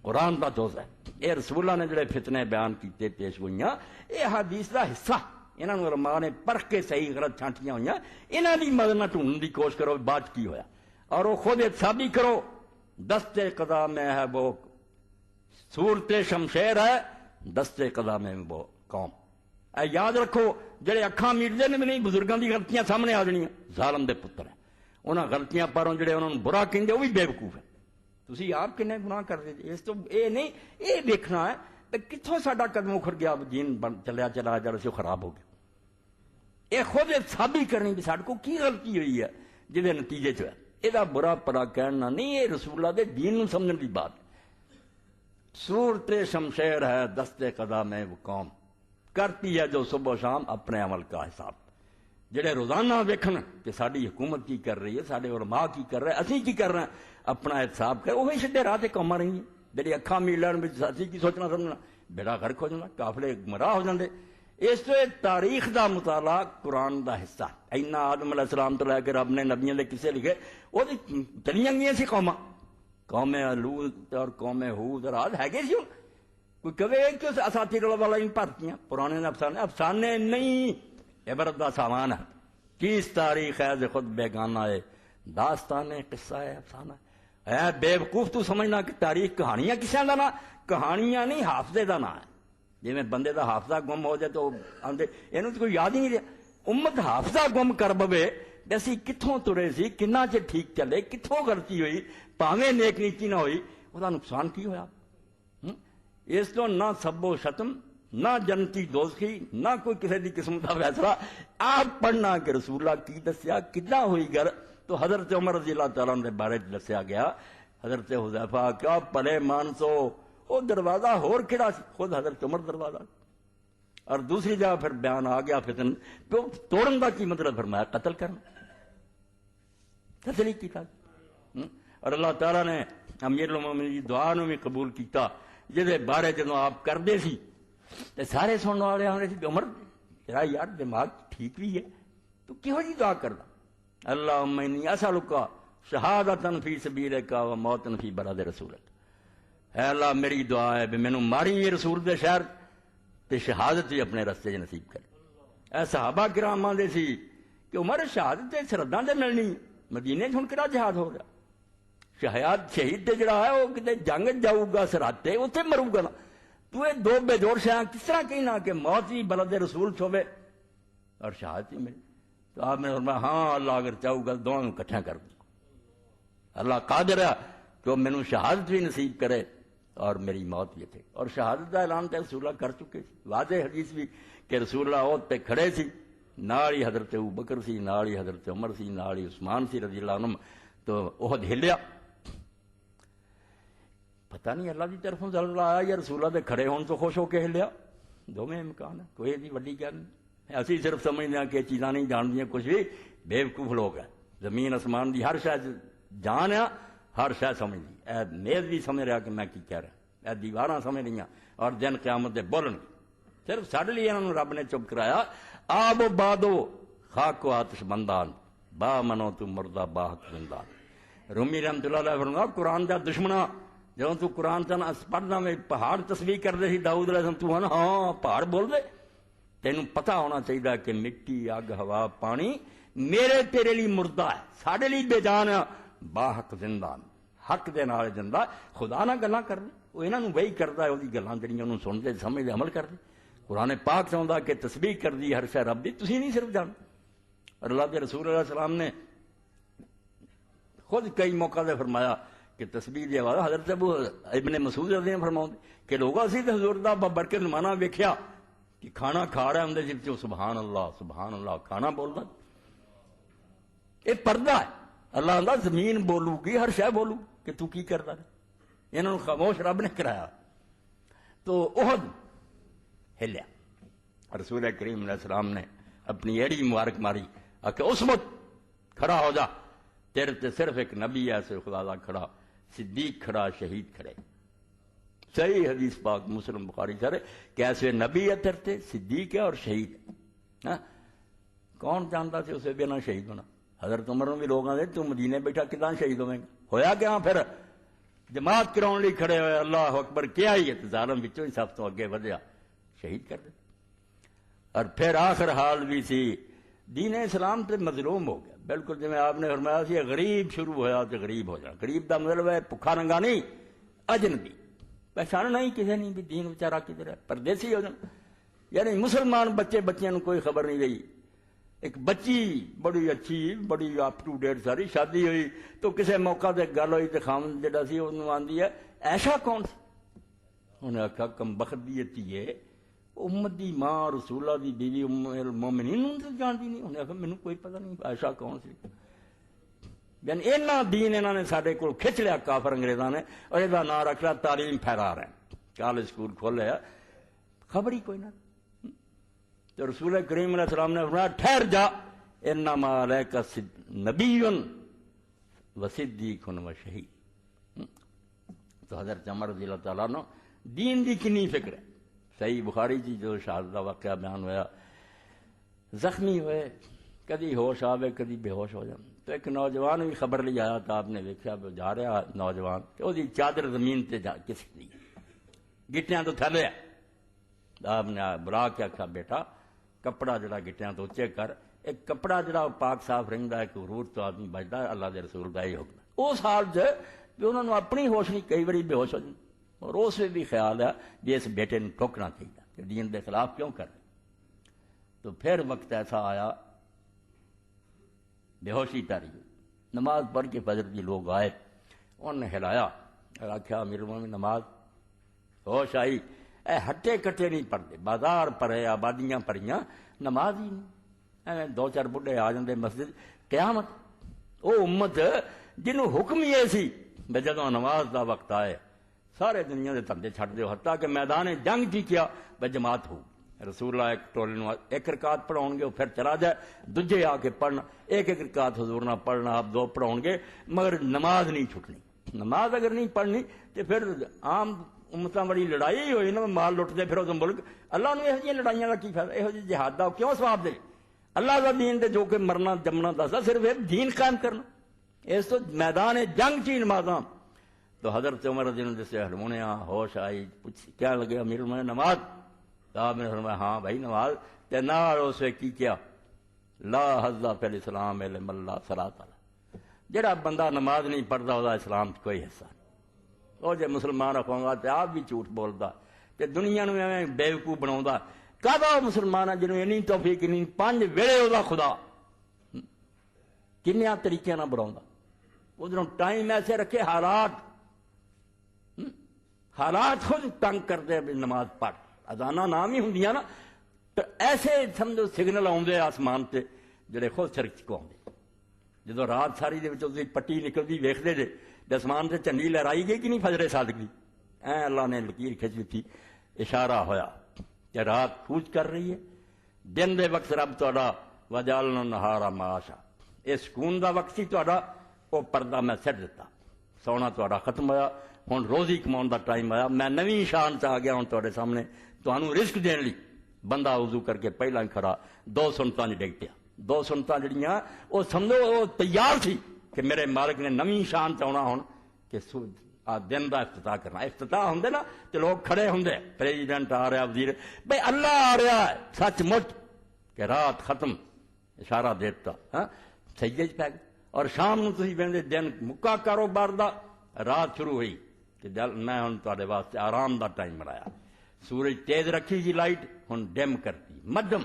قرآن دا جز ہے۔ یہ رسول اللہ نے جڑے فتنے بیان کیتے پیش گوئیاں، یہ حدیث دا حصہ، انہاں نوں علماء نے پرکھ کے صحیح غلط چھانٹیاں ہوئیاں، انہاں دی مدد نہ ڈھونڈن دی کوشش کرو بات کی ہویا، اور وہ خود احتسابی کرو۔ دست قضا میں ہے وہ صورت شمشیر ہے، دست قضا میں وہ قوم۔ اے یاد رکھو، جڑے اکھاں میٹدے نے بھی نہیں، بزرگاں دی غلطیاں سامنے آ جانیاں، ظالم دے پتر ہیں، انہاں غلطیاں پروں جڑے انہاں نوں برا کہندے وہ بھی بے وقوف ہیں۔ تسی آپ کنے گناہ کر دے، اس تو اے نہیں، اے دیکھنا ہے کہ کتھوں ساڈا قدم اکھڑ گیا، دین چلیا جڑا سے خراب ہو گیا۔ اے خود احتسابی کرنی کہ ساڈے کو کی غلطی ہوئی ہے جہدے نتیجے چ ہے، یہ برا پڑا کہنا نہیں، یہ رسول اللہ دے دین نوں سمجھن دی بات۔ صورت شمشیر ہے دست قضا میں وہ قوم، کرتی ہے جو صبح و شام اپنے عمل کا حساب۔ جڑے روزانہ ویکھن کہ ساری حکومت کی کر رہی ہے، سارے علماء کی کر رہے ہیں، اسی کی کر رہے ہیں، اپنا احتساب کرے، وہی سیدھے راہ تے قوماں رہی ہیں۔ جڑی اکھاں مل لین وچ اسی کی سوچنا سمجھنا، بیڑا غرق ہو جانا، قافلے گمراہ ہو جاندے۔ اس تو تاریخ دا مطالعہ قرآن دا حصہ۔ اینا آدم علیہ السلام تو لے کے رب نے نبیوں دے قصے لکھے، وہ چلیاں گئیاں سی قوماں، قوم لوط اور قوم ہود اور عاد ہے گئے سی۔ کوئی کہے کہ اساطیر الاولین پڑھتیاں، پرانے افسانے، افسانے نہیں، عبرت دا سامان ہے۔ کس تاریخ ہے خود بیگانہ ہے، داستان ہے، قصہ ہے، افسانہ ہے۔ بے وقوف تو سمجھنا کہ تاریخ کہانیاں کسے دا نا، کہانیاں نہیں، حافظے دا نا ہے۔ جی میں بندے دا حافظہ گم ہو جائے تو آندے اینوں تو کوئی یاد ہی نہیں رہا۔ امت حافظہ گم کر بوے اسی کتھوں ترے سی، کنا چ ٹھیک چلے، کتھوں غلطی ہوئی، پاویں نیک نیکی نہ ہوئی، وہ دا نقصان کی ہویا۔ اس تو نہ سب و شتم، نہ جنتی دوزخی، نہ کوئی کسی دی قسم کا فیصلہ۔ آپ پڑھنا کہ رسول اللہ کی دسیا کدا ہوئی گل، تو حضرت عمر رضی اللہ تعالیٰ عنہ دے بارے دسیا گیا۔ حضرت حذیفہ کیا پلے مانسو، وہ دروازہ ہور کھڑا سی، خود حضرت عمر دروازہ۔ اور دوسری جگہ پھر بیان آ گیا فتن، تو توڑن دا کی مطلب فرمایا قتل کرنا، قتل ہی کیتا۔ اور اللہ تعالیٰ نے امیر المومنین دی دعا نو بھی قبول کیتا، جہدے بارے جدوں آپ کردے سی تے سارے سننے والے آنے سی عمر تیرا یار دماغ ٹھیک بھی ہے، تو کہو جی دعا کرنا، اللہم انی اسألک شہادۃ فی سبیلک و موتا فی بلد رسولک۔ اے اللہ میری دعا ہے بھی مینوں ماری رسول دے شہر تے شہادت بھی اپنے رستے نصیب کرے۔ اے صحابہ کرام آندے سی کہ عمر شہادت تے سرحداں تے ملنی، مدینے ہن کہڑا جہاد ہو رہا؟ شہید تے جڑا ہے وہ کتے جنگ جاؤ گا سرحد تے، اوتھے مرو گا نا۔ تو یہ دو بے جوڑ شیاں کس طرح کہنا کہ موت بھی بلد رسول چھوے اور شہادت ہی ملی؟ تو آپ نے فرمایا ہاں اللہ اگر چاہو گا دونوں کٹھا کر دوں، اللہ قادر ہے کہ وہ مینوں شہادت بھی نصیب کرے اور میری موت بھی تھے۔ اور شہادت کا اعلان تو رسول اللہ کر چکے سی، واضح حدیث بھی کہ رسول اللہ عہد پہ کھڑے سی، نال ہی حضرت ابوبکر سی، نال ہی حضرت عمر سی، نال ہی عثمان سی رضی اللہ عنہ۔ تو عہد ہلیا، پتہ نہیں اللہ کی طرفوں زلزلہ آیا یا رسول اللہ دے کھڑے ہون تو خوش ہو کے ہلیا، دونوں امکان ہے، کوئی ایسی وڈی گل نہیں۔ اسی صرف سمجھتے ہیں کہ چیزاں نہیں جانتی کچھ بھی، بے وقوف لوگ ہیں۔ زمین آسمان دی ہر شے جان ہے، ہر شے سمجھ دی، اے میز بھی سمجھ رہا کہ میں کی کہہ رہا، اے دیواراں سمجھ رہی ہیں، اور دن قیامت دے بولن گے۔ صرف ساڈے لیے انہوں نے رب نے چپ کرایا، آب و بادو خاک و آتش بندان، با منو تو مردہ باحق زندان۔ رومی رحمت اللہ علیہ فرمایا قرآن دا دشمنا، جب تو قرآن چاہنا پڑھنا میں پہاڑ تصویر کر دے سی داؤد علیہ السلام، تو ہے نا ہاں پہاڑ بول دے، تینوں پتہ ہونا چاہیے کہ مٹی، اگ، ہوا، پانی میرے تیرے لیے مردہ ہے، ساڈے لیے بے جان ہے، باحق زندان، حق دے نال زندہ۔ خدا نہ گلاں کر وہ انہاں نوں وہی کردا ہے، وہ گلاں جڑیاں انہوں سنتے سمجھتے عمل کرتے۔ قرآن پاک چاہتا کہ تسبیح کر دی ہر شے رب دی، تسی نہیں صرف جان. اور اللہ کے رسول علیہ السلام نے خود کئی موقع سے فرمایا کہ تسبیح دی آواز. حضرت ابو ابن مسعود رضی اللہ عنہ فرماؤں کہ لوگ اسی تے حضور دا برکت زمانہ ویکھیا کہ کھانا کھا رہا اندر جب سبحان اللہ کھانا بولدا. یہ پردہ ہے. اللہ آندا زمین بولو گی، ہر شے بولو کہ تو کی کردا ہے. انہوں نے خاموش رب نے کرایا. تو احد ہلیا، رسول کریم علیہ السلام نے اپنی ایڑی مبارک ماری کہ اس وقت کھڑا ہو جا، تیرے تے صرف ایک نبی ایسے خدا دا کھڑا، صدیق کھڑا، شہید کھڑے. صحیح حدیث پاک مسلم بخاری سارے کہ ایسے نبی ہے تیرے تے، صدیق ہے اور شہید ہے. کون جانتا سی اسے بنا شہید ہونا؟ حضرت عمر بھی لوگ آتے تو مدینے بیٹھا کتنا شہید ہوئے گا. ہویا کہ ہاں پھر جماعت کراؤن لی کھڑے ہوئے، اللہ اکبر کیا ہی ہے، ظالم بچوں ہی سب تو اگے ودیا، شہید کر دے. اور پھر آخر حال بھی سی دین اسلام تے مظلوم ہو گیا. بالکل جی آپ نے فرمایا سی غریب شروع ہویا تو غریب ہو جانا. غریب دا مطلب ہے بھکھا ننگا نہیں، اجنبی، پہچان نہیں کسی نہیں بھی دین بچارا کدھر ہے، پردیسی ہو جانا. یعنی مسلمان بچیاں نو کوئی خبر نہیں رہی. ایک بچی بڑی اچھی بڑی اپ ٹو ڈیٹ ساری شادی ہوئی تو کسی موقع تے گل ہوئی تو خامن جڑا سی انہوں آندی ہے ایشا کون سی؟ انہیں آخیا کم بخت دی ہے امت دی ماں رسولہ دی بیوی ام المومنین انہوں جانتی نہیں. انہیں آخیا مینوں کوئی پتہ نہیں ایشا کون سی. یعنی اینا دین انہوں نے سارے کو کھچ لیا کافر انگریزاں نے، اور یہ نام رکھ لیا تعلیم پھیلا رہے ہیں، کالج سکول کھولے، خبر ہی کوئی نہ. تو رسول کریم علیہ السلام نے فرمایا ٹھہر جا، انما علیک نبی و صدیق و شہید. تو حضرت عمر رضی اللہ تعالیٰ عنہ دین دی کنی فکر ہے. صحیح بخاری جی جو شہادت کا واقعہ بیان ہوا، زخمی ہوئے، کدی ہوش آوے کدی بے ہوش ہو جائے. تو ایک نوجوان بھی خبر لے آیا تو آپ نے دیکھا جا رہا نوجوان کہ وہ چادر زمین تے جا کس دی گٹیاں تو تھلے. آپ نے بلا کے آخا بیٹا کپڑا جڑا گٹیاں تو اچے کر. ایک کپڑا جڑا پاک صاف رہتا ہے، ایک غرور تو آدمی بچتا ہے. اللہ دے رسول کا یہ حکم ہے. اس حال سے انہوں نے اپنی ہوش نہیں، کئی باری بے ہوش ہو جائے. اور اس میں بھی خیال ہے جی اس بیٹے نے ٹوکنا چاہیے کہ دین دے خلاف کیوں کر. تو پھر وقت ایسا آیا بے ہوشی تاری، نماز پڑھ کے فجر کی لوگ آئے، انہوں نے ہلایا اور آخیا امیر المومنین نماز. ہوش آئی، اے ہٹے کٹے نہیں پڑھتے، بازار پڑے آبادیاں پڑیاں، نماز ہی نہیں. دو چار بڑھے آ جاندے مسجد. قیامت وہ امت جنہوں حکم ہی سی بے جدوں نماز دا وقت آئے سارے دنیا دے دھندے چھڈ دیو، حتیٰ کہ میدان جنگ بھی کیا بے جماعت ہو. رسول اللہ ایک ٹولے نو ایک رکعت پڑھاؤ گے، وہ پھر چلا جائے، دوجے آ کے پڑھنا، ایک رکعت حضور نہ پڑھنا، آپ دو پڑھاؤ گے، مگر نماز نہیں چھٹنی. نماز اگر نہیں پڑھنی تو پھر عام امتاں بڑی لڑائی ہوئی نا، مال لٹتے پھر وہ ملک. اللہ نے یہ لڑائیاں کا کی فائدہ؟ یہ جہاد کا کیوں ثواب دے؟ اللہ کا دین دے جو کہ مرنا جمنا دسا صرف ایک دین قائم کرنا. اس تو میدان جنگ چی نمازاں. تو حضرت عمر رضی اللہ عنہ سے ہرمونے ہوش آئی، پوچھ کیا لگے امیر المومنین نماز؟ تو آپ نے فرمایا ہاں بھائی نماز. تے نال اسے کی کیا لا حظ فی الاسلام علم اللہ صلاۃ علیہ. جڑا بندہ نماز نہیں پڑھتا وہ اسلام کوئی حصہ نہیں. وہ جے مسلمان رکھوں گا تو آپ بھی جھوٹ بولتا تے دنیا نو ایویں بیوقوف بناوندا. کہدا مسلمان ہے جنہوں اینی توفیق نہیں، 5 ویلے وہ خدا کنیا طریقے نہ بناوندا. ادھروں ٹائم ایسے رکھے، حالات خود تنگ کرتے نماز پڑھ. اذاناں نام ہی ہوندیاں نا، تو ایسے سمجھو سگنل آؤندے آسمان تے جڑے خود سرک کو آؤندے. جدو رات ساری دے وچوں پٹی نکلدی ویکھدے جے آسمان سے چنڈی لہرائی گئی کہ نہیں فجر صادق دی، اللہ نے لکیر کھچ دیتی، اشارہ ہویا کہ رات کوچ کر رہی ہے. دن دے وقت رب تہاڈا وجعلنا النہار معاشا، یہ سکون دا وقت سی تہاڈا، وہ پردہ میں سٹ دیتا، سونا تہاڈا ختم ہویا. ہن روزی کماؤن دا ٹائم آیا، میں نویں شان چ آ گیا ہوں تہاڈے سامنے تہانوں رزق دین لئی. بندہ وضو کر کے پہلا ہی کھڑا 2 سنتاں ڈگ پیا. 2 سنتاں جڑیاں وہ سمجھو وہ تیار سی کہ میرے مالک نے نویں شان چاہنا ہوں کہ دن دا افتتاح کرنا. افتتاح ہوندے نا تو لوگ کھڑے ہوندے، پریزیڈنٹ آ رہا، وزیر، بھائی اللہ آ رہا ہے سچ مچ کہ رات ختم، اشارہ دیتا سجدے چ پی گئے. اور شام نو تسی ویندے دن مکا کاروبار دا، رات شروع ہوئی کہ میں ہن تہاڈے واسطے آرام دا ٹائم بنایا. سورج تیز رکھی جی لائٹ ہن ڈم کرتی مدم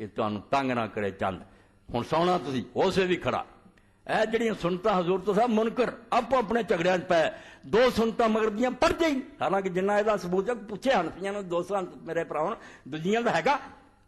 کہ تمہیں تنگ نہ کرے چند ہن سونا تسی اسے بھی کھڑا اے جڑیاں سنتا حضور تو صاحب منکر آپ اپنے جھگڑیاں پے دو سنتا مگر دیاں پڑھ جائیں حالانکہ جنہ یہ ثبوت ہے پوچھے حنفیاں نے دو سنت میرے پراؤں دنیا کا ہے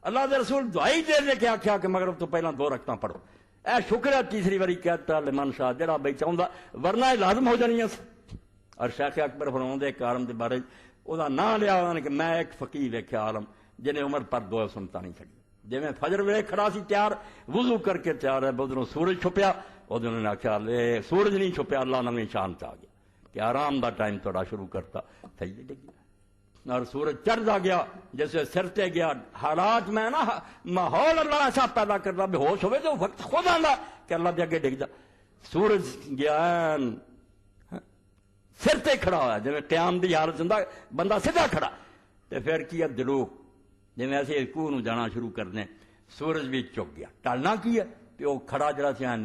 اللہ دے رسول دعائی دے دے کے آخیا کہ مغرب تو پہلا دو رکھتا پڑھو اے شکر ہے تیسری باری کہتا لمن شاہ جڑا بھائی چاہتا ورنہ یہ لازم ہو جانی اور شیخ اکبر فرماؤں دے ایک عالم دے بارے وہ نام لیا انہوں نے کہ میں ایک فقیر ویکھیا عالم جنہیں عمر پر دو سنتا نہیں چڑی جی میں فجر ویلے کھڑا سی تیار وضو کر کے تیار ہے ادھروں سورج چھپیا ادھر نے آخیا لے سورج نہیں چھپیا اللہ نویں شان چ آ گیا کہ آرام دا ٹائم تھوڑا شروع کرتا سجدے ڈگ گیا اور سورج چڑھتا گیا جیسے سر تے گیا حالات میں نا ماحول اللہ ایسا پیدا کرتا بے ہوش ہوئے تو وقت خود آتا کہ اللہ دے اگے ڈگ جا سورج گیا سر تے کھڑا ہوا جی قیام دی حالت ہوں بندہ سیدھا کھڑا تو پھر کیا دلوک جی ایسے کوہ جانا شروع کر دیں سورج بھی چک گیا ٹالنا کی ہے کہ وہ کھڑا جڑا سیاح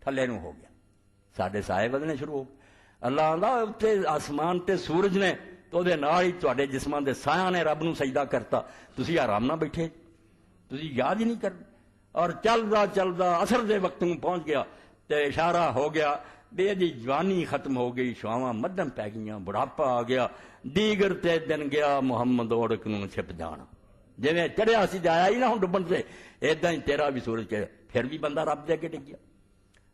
تھلے نو ہو گیا ساڈے سائے بدلنے شروع ہو گئے اللہ آندا اتنے آسمان تے سورج نے تو دے نال ہی تواڈے جسماں دے سایہ نے رب نو سجدہ کرتا تسی آرام نہ بیٹھے تسی یاد ہی نہیں کرتے اور چلدا چلدا عصر دے وقت میں پہنچ گیا تے اشارہ ہو گیا بے دی جوانی ختم ہو گئی شواواں مدھم پی گئیاں بڑھاپا آ گیا دیگر تے دن گیا محمد اوڑک نو چھپ جانا جویں چڑھیا سی آیا ہی نہ ہوں ڈبن سے ایداں ہی تیرا بھی سورج کے پھر بھی بندہ رب دے کے ڈگ گیا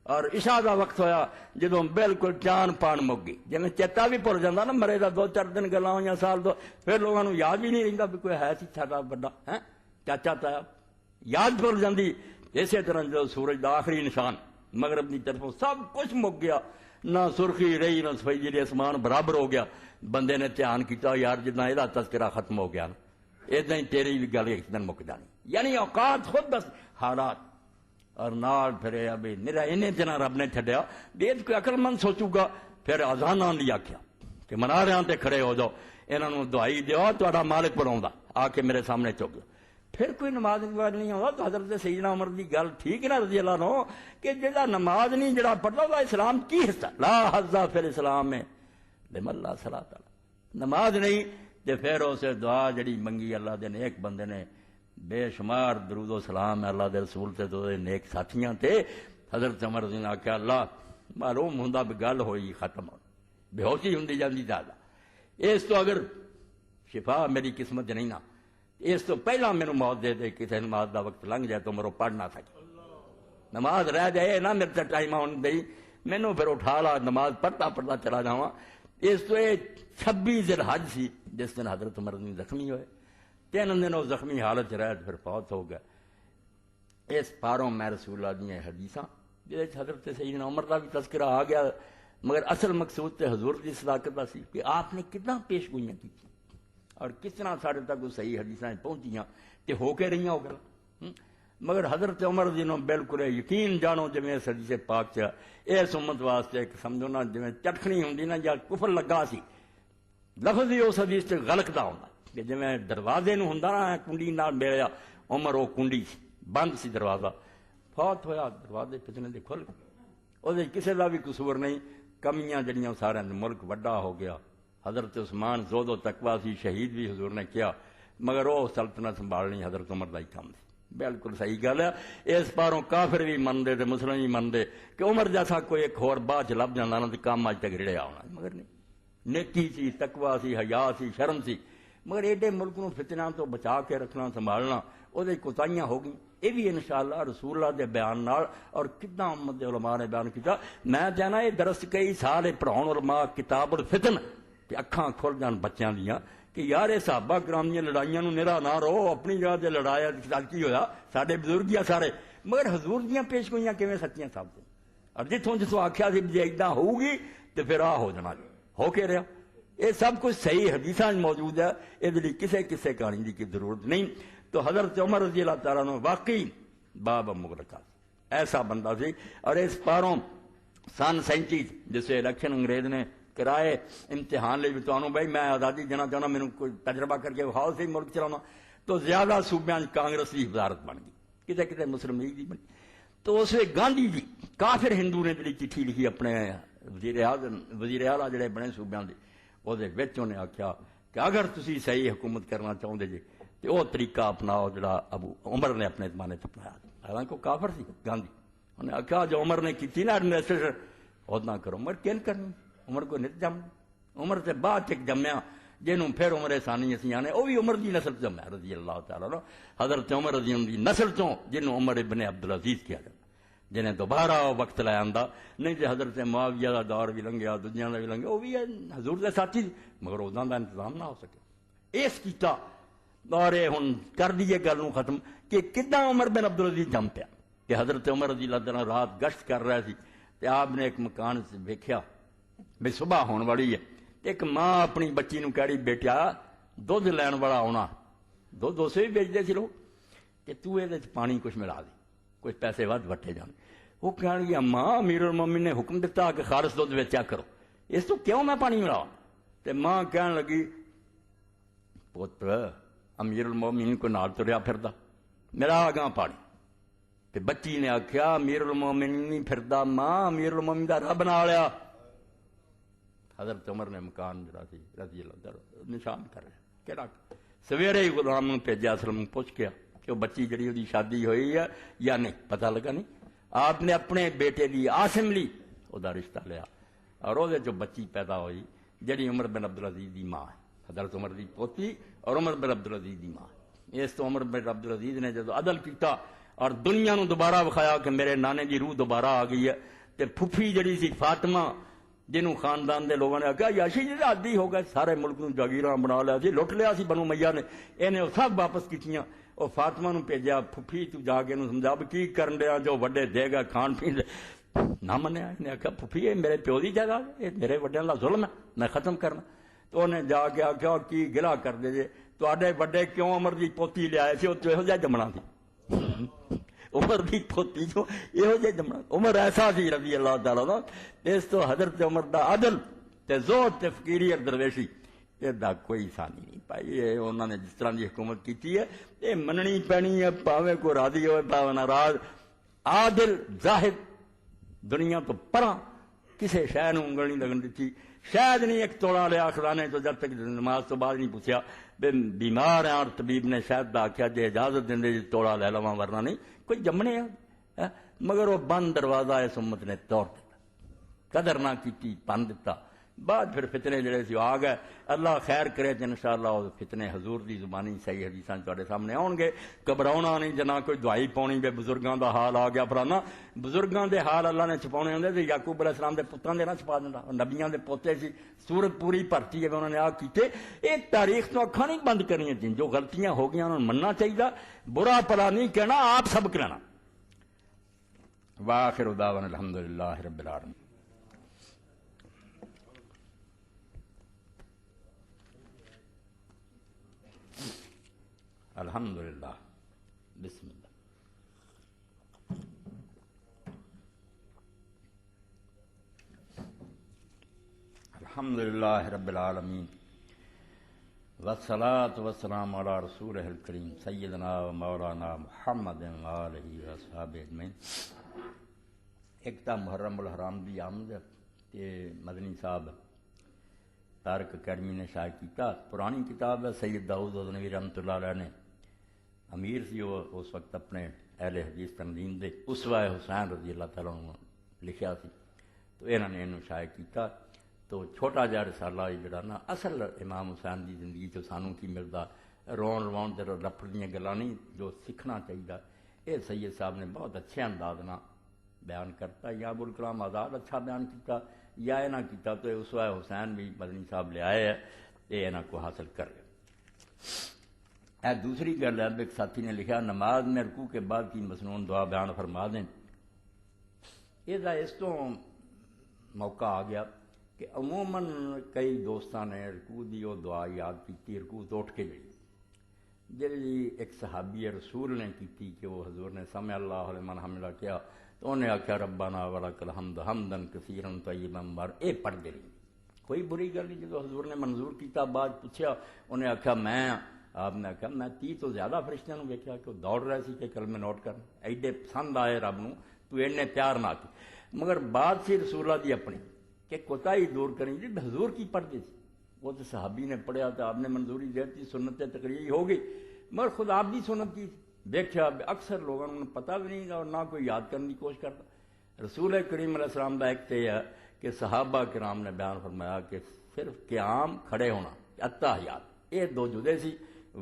اور عشاء دا وقت ہویا جدوں بالکل جان پان مک گئی جویں چیتا بھی بھول جاندا نا مرے دا دو چار دن گلاں ہوئیاں سال دو پھر لوگاں نوں یاد ہی نہیں رہندا بھی کوئی ہے سی ساڈا بڑا ہے چاچا تایا یاد بھول جاندی اسی طرح جو سورج دا آخری نشان مغرب کی طرف سب کچھ مک گیا نہ سرخی رہی نہ سفید جی آسمان برابر ہو گیا بندے نے دھیان کیتا یار جتنا یہ تذکرہ ختم ہو گیا ادھا ہی تیری بھی گل ایک دن مک جانی یعنی اوقات خود بس حالات اور نال پھر ابھی میرا انہیں دن رب نے چھڈیا بھی کوئی عقل مند سوچوں گا پھر اذاناں لیا آخیا کہ مناریاں تے کھڑے ہو جاؤ انہوں نے دعائی دیو تہاڈا مالک بناؤں آ کے میرے سامنے چک جاؤ پھر کوئی نماز نہیں ہوتا تو حضرت سیدنا عمر دی گل ٹھیک نہ رضی اللہ عنہ کہ جڑا نماز نہیں جڑا پڑھتا وہ اسلام کی حصہ لا حظ فی الاسلام میں لمن لا صلاۃ نماز نہیں تے پھر اسے دعا جڑی منگی اللہ دے نیک بندے نے بے شمار درود و سلام اللہ دے رسول تے تو نیک ساتھیاں تے حضرت عمر نے آخیا اللہ معلوم ہوندا بھی گل ہوئی ختم ہو بے ہوشی ہوندی جاندی زیادہ اس تو اگر شفا میری قسمت نہیں نا اس تو پہلا میرے موت دے دے کسی نماز دا وقت لنگ جائے تو میرے پڑھ نہ سکے نماز رہ جائے نہ میرے سے ٹائم آن دئی مینوں پھر اٹھا لا نماز پڑھتا چلا جاواں اس تو یہ 26 ذی الحج سی جس دن حضرت عمر زخمی ہوئے 3 دن وہ زخمی حالت رہ پھر فوت ہو گئے اس پاروں میں رسول اللہ دیا حدیثاں جس حضرت سیدنا عمر کا بھی تذکرہ آ گیا مگر اصل مقصود تے حضور کی صداقت کا سی کہ آپ نے کتنا پیش گوئیاں کی اور کس طرح سارے تک وہ صحیح حدیثیں پہنچیاں تے ہو کے رہی ہو گیا مگر حضرت عمر جنہوں بالکل یقین جانو جی اس حدیث پاک چا اس امت واسطے ایک سمجھو نا جی چٹکھنی ہوں نا یا کفر لگا سی لفظ ہی اس حدیث سے غلطتا ہوتا کہ جی دروازے نوں ہوں نا کنڈی نال ملیا عمر وہ کنڈی سی بند سی دروازہ فوت ہویا دروازے پچھنے دے کھل وہ کسی کا بھی قصور نہیں کمیاں جڑیاں سارے ملک وڈا ہو گیا حضرت عثمان زود و تقوی سی شہید بھی حضور نے کیا مگر وہ سلطنت سنبھالنی حضرت عمر دا ہی کام سی بالکل صحیح گل ہے اس پاروں کافر بھی منتے تے مسلم بھی منتے کہ عمر جیسا کوئی ایک ہور بعد چ لب جانا نا کام اج تک رڑیا ہونا مگر نہیں نیکی سی تقوی سی حیا سی شرم سی مگر ایڈے ملک نو فتنہ تو بچا کے رکھنا سنبھالنا وہ کوتاہیاں ہو گئی یہ بھی انشاءاللہ رسول اللہ دے بیان نال اور کتنا امت دے علماء نے بیان کیتا میں چاہنا یہ درس کئی سال پڑھاؤ علماء کتاب الفتن کہ اکھاں کھل جان بچیاں دیاں کہ یار یہ صحابہ کرام دیاں لڑائیاں نو نرا نہ رہو اپنی جگہ تے لڑایا کی ہویا ساڈے بزرگ یا سارے مگر حضور دیاں پیش گوئیاں کیویں سچیاں ثابت اور جتوں آکھیا سی جے اداں ہوگی تے پھر آ ہو جانا ہو کے رہا یہ سب کچھ صحیح حدیثاں موجود ہے یہ کسے کہانی دی کی ضرورت نہیں تو حضرت عمر رضی اللہ تعالیٰ عنہ واقعی باب مغلقہ ایسا بندہ سی اور اس پاروں سن 37 جسے الیکشن انگریز نے کرائے امتحان لے بھی تو بھائی میں آزادی دینا چاہنا میرے کوئی تجربہ کر کے وہاؤ سے ملک چلانا تو زیادہ صوبیاں کانگریس کی وزارت بن گئی کتے کتے مسلم لیگ کی بنی تو اس وقت گاندھی جی کافر ہندو نے جی چٹھی لکھی اپنے وزیر اعلیٰ جڑے بنے صوبیاں دے وہ انہیں آخیا کہ اگر تسی صحیح حکومت کرنا چاہتے جی تو وہ طریقہ اپناؤ جڑا ابو عمر نے اپنے زمانے سے اپنایا، حالانکہ وہ کافر سی گاندھی، انہیں آخیا جو عمر نے کی نا ایڈمنسٹریشن ادنا کرو، عمر کین کرنی، عمر کو نت جم، عمر سے بعد ایک جمیا جنہوں پھر عمر ثانی اسی آنے وہ بھی عمر دی نسل جمع رضی اللہ تعالیٰ عنہ، حضرت عمر رضی اللہ دی نسل چوں جنہوں عمر ابن عبدالعزیز کیا جاتا، جنہیں دوبارہ وقت لے آندا، نہیں تو حضرت معاویہ دا دور بھی لنگیا، دنیا دا بھی لنگیا، وہ بھی حضور دے ساتھی مگر اداں دا انتظام نہ ہو سکے، اس کیتا اور ہن کر دیے گل نو ختم کہ کداں عمر بن عبدالعزیز جم پیا کہ حضرت عمر رضی اللہ تعالیٰ رات گشت کر رہے سی تے آپ نے ایک مکان سے ویکھیا بھی صبح ہون والی ہے، ایک ماں اپنی بچی نو کہڑی بیٹیا دودھ لین والا آنا، دودھ اسے بھی بیچتے سی لوگ کہ تو یہ پانی کچھ ملا دے کچھ پیسے ود وٹے جان، وہ کہنے لگی اماں امیر المومنین نے حکم دیتا کہ خالص دودھ ویچیا کرو، اس تو کیوں میں پانی ملاؤں؟ تے ماں کہنے لگی پتر امیر المومنین کو نال تریا پھردا میرا آگاں پانی، تے بچی نے آخیا امیر المومنین نہیں پھردا ماں، امیر المومنین دا رب نال لیا۔ حضرت عمر نے مکان جڑا سی رضی اللہ تعالیٰ نشان کر رہا کہ سویرے ہی غلام نے بھیجا اسلم پوچھ گیا کہ وہ بچی جڑی وہ شادی ہوئی ہے یا نہیں، پتہ لگا نہیں، آپ نے اپنے بیٹے دی عاصم لی وہ رشتہ لیا اور وہ جو بچی پیدا ہوئی جڑی عمر بن عبدالعزیز دی ماں ہے، حضرت عمر دی پوتی اور عمر بن عبدالعزیز دی ماں ہے۔ اس تو عمر بن عبدالعزیز نے جب عدل کیتا اور دنیا نو دوبارہ بخایا کہ میرے نانے دی روح دوبارہ آ گئی ہے، تے پھپھی جڑی سی فاطمہ جنہوں خاندان دے لوگوں نے کہا یاشی جی عادی ہو گئے سارے ملک نو جاگیراں بنا لیا سی، لٹ لیا سی بنو میاں نے، انہیں سب واپس کیتیاں، اور فاطمہ نو بھیجا پھپھی تو جا کے سمجھا بھی کی کرن دیا جو وڈے دے گا کھان پین دے، نہ منیا، انہیں آخیا پھپھی یہ میرے پیو دی جائیداد، یہ میرے وڈیاں دا ظلم ہے میں ختم کرنا، تو انہیں جا کے آخیا کی گلا کر دے جے تواڈے وڈے کیوں عمر دی پوتی لے آئے سی وہ تو یہو جہا جمنا سی، عمر دی پوتی جو یہو جہا جمنا، عمر ایسا سی رضی اللہ تعالیٰ عنہ، اس تو حضرت عمر دا عدل تے زہد تے فقیری اور درویشی یہ دا کوئی ثانی نہیں پائی، یہ انہوں نے جس طرح دی حکومت کی ہے یہ مننی پینی ہے، پاوے کو راضی ہوئے پاوے ناراض، عادل زاہد دنیا تو پراں کسے شے نوں انگل نہیں لگن دیتی، شاید نہیں ایک توڑا لیا خزانے تو جب تک نماز تو بعد نہیں پوچھا بیمار ہیں اور طبیب نے شاید آخیا جی اجازت دیں جی توڑا لے لواں ورنہ نہیں کوئی جمنے ہے، مگر وہ بند دروازہ اس امت نے توڑ دیتا، قدر نہ کی بند دیتا، بعد پھر فتنے جڑے سی آ گئے، اللہ خیر کرے تو انشاءاللہ وہ فتنے حضور دی زبانی صحیح حدیثاں تواڈے سامنے آن گے، گھبراؤنا نہیں جنا کوئی دعائی پاؤنی بے بزرگاں دا حال آ گیا فلانا، بزرگاں دے حال اللہ نے چھپاؤنے ہوندے تے یعقوب علیہ السلام دے پتراں دے نہ چھپا دیندا، نبیاں دے پوتے سی، سورت پوری بھرتی ہے انہوں نے آ کیتے، یہ تاریخ تو اکھاں نہیں بند کرنی چاہیے، جو غلطیاں ہو گئی انہوں نے مننا چاہیے، برا پلا نہیں کہنا، آپ سبق لینا۔ وآخر دعوانا الحمدللہ رب العالمین۔ الحمدللہ بسم اللہ۔ الحمدللہ رب العالمین والصلاة والسلام علی رسولہ الکریم سیدنا و مولانا محمد آلہ و اصحابہ اجمعین۔ ایک تا محرم الحرام دی آمد تے مدنی صاحب تارک اکیڈمی نے شائع کیتا، پرانی کتاب ہے، سید داؤد غزنوی رحمۃ اللہ علیہ نے امیر سی وہ اس وقت اپنے اہل حدیث تنظیم دے اسوہ حسین رضی اللہ تعالیٰ عنہ لکھیا سی، تو انہوں نے انہوں شائع کیتا، تو چھوٹا جہا رسالہ جڑا نا اصل امام حسین دی زندگی تو سانوں کی ملتا، رون روان تے رپڑ دیاں گلاں نہیں جو سیکھنا چاہیے، یہ سید صاحب نے بہت اچھے انداز نہ بیان کرتا، یا ابوالکلام آزاد اچھا بیان کیتا یا نہ کیتا، تو اسوہ حسین بھی مدنی صاحب لے آئے ہے، یہ انہوں کو حاصل کر گئے۔ اے دوسری گل ہے، ایک ساتھی نے لکھا نماز میں رکوع کے بعد کی مسنون دعا بیان فرما دیں، یہ اس تو موقع آ گیا کہ عموماً کئی دوستاں نے رکوع دی وہ دعا یاد کی، رکوع تو اٹھ کے جی ایک صحابی رسول نے کی کہ وہ حضور نے سمع اللہ لمن حمدہ کیا تو انہیں آخیا ربنا ولک الحمد حمدا کثیرا طیبا مبارکا، یہ پڑھ دے رہی، کوئی بری گل نہیں، جب حضور نے منظور کیتا بعد پوچھا انہیں آخیا میں، آپ نے آخیا میں 30 تو زیادہ فرشتیاں نوں ویکھیا کہ وہ دوڑ رہے سی کہ کلمے نوٹ کرنا، ایڈے پسند آئے رب نوں تو اینے پیار نہ کی، مگر بات سی رسول اللہ دی اپنی کہ کوتاہی دور کریں جی حضور کی پڑھتے سی، وہ تو صحابی نے پڑھیا تو آپ نے منظوری دے دی، سنت تقریر ہو گئی، مگر خود آپ بھی سنت کی دیکھا اکثر لوگوں نے پتہ بھی نہیں اور نہ کوئی یاد کرنے کی کوشش کرتا۔ رسول کریم علیہ السلام کا ایک یہ ہے کہ صحابہ کرام نے بیان فرمایا کہ صرف قیام کھڑے ہونا اتحیات یہ دو جدے سی،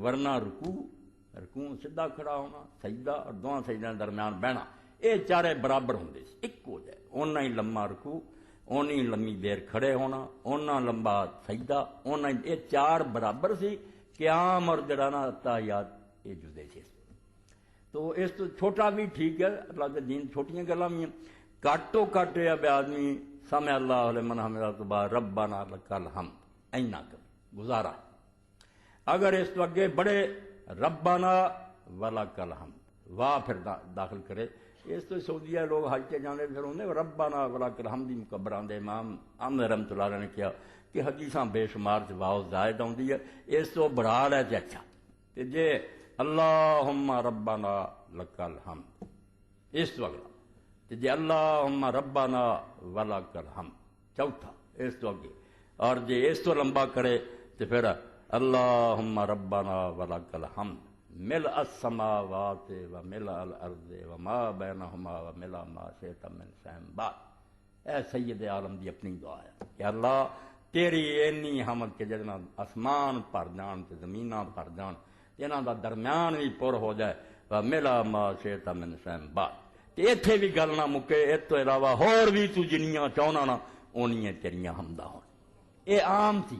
ورنہ رکوع سیدھا کھڑا ہونا، سجدہ اور دونوں سجدے کے درمیان بہنا یہ چارے برابر ہوندے سی، ایک ہو جائے اونا ہی لمبا رکوع، اونی لمبی دیر کھڑے ہونا، اونا لمبا سجدہ، اونا یہ چار برابر سی، قیام اور جڑا نا اتحیات یہ جدے سی۔ تو اس تو چھوٹا بھی ٹھیک ہے، اللہ کے دین چھوٹیاں گلاں بھی ہیں، کٹو کٹ ہے بے آدمی سمع اللہ لمن حمدہ تو بعد ربنا لک الحمد اینا کر گزارا، اگر اس تو اگے بڑے ربنا ولک الحمد واہ پھر داخل کرے، اس تو سعودیہ لوگ حج کے جانے پھر انہیں ربنا ولک الحمد مکبران دے امام احمد رحمۃ اللہ علیہ نے کیا کہ حدیثاں بے شمار سے واو زائد آتی ہے، اس تو بڑھا ہے اچھا کہ جے اللہم ربنا لک الحمد اس تو اگلا جی اللہم ربنا ولک الحمد چوتھا اس تو اگے، اور جی اس تو لمبا کرے تو پھر اللہم ربنا ولک الحمد ملء السماوات و ملء الارض وما بینہما و ملء ما شئت من شیء بعد۔ اے سید عالم دی اپنی دعا ہے کہ اللہ تیری اینی حمد کے جدنا آسمان پر جان تے زمیناں پر جان انہاں دا درمیان بھی پر ہو جائے و ملء ما شئت من شیء بعد، تے ایتھے بھی گل نہ مکے، اس تو علاوہ ہور بھی تو جنیاں چاہنا نا اونیاں تیریاں حمداں ہون۔ اے عام تھی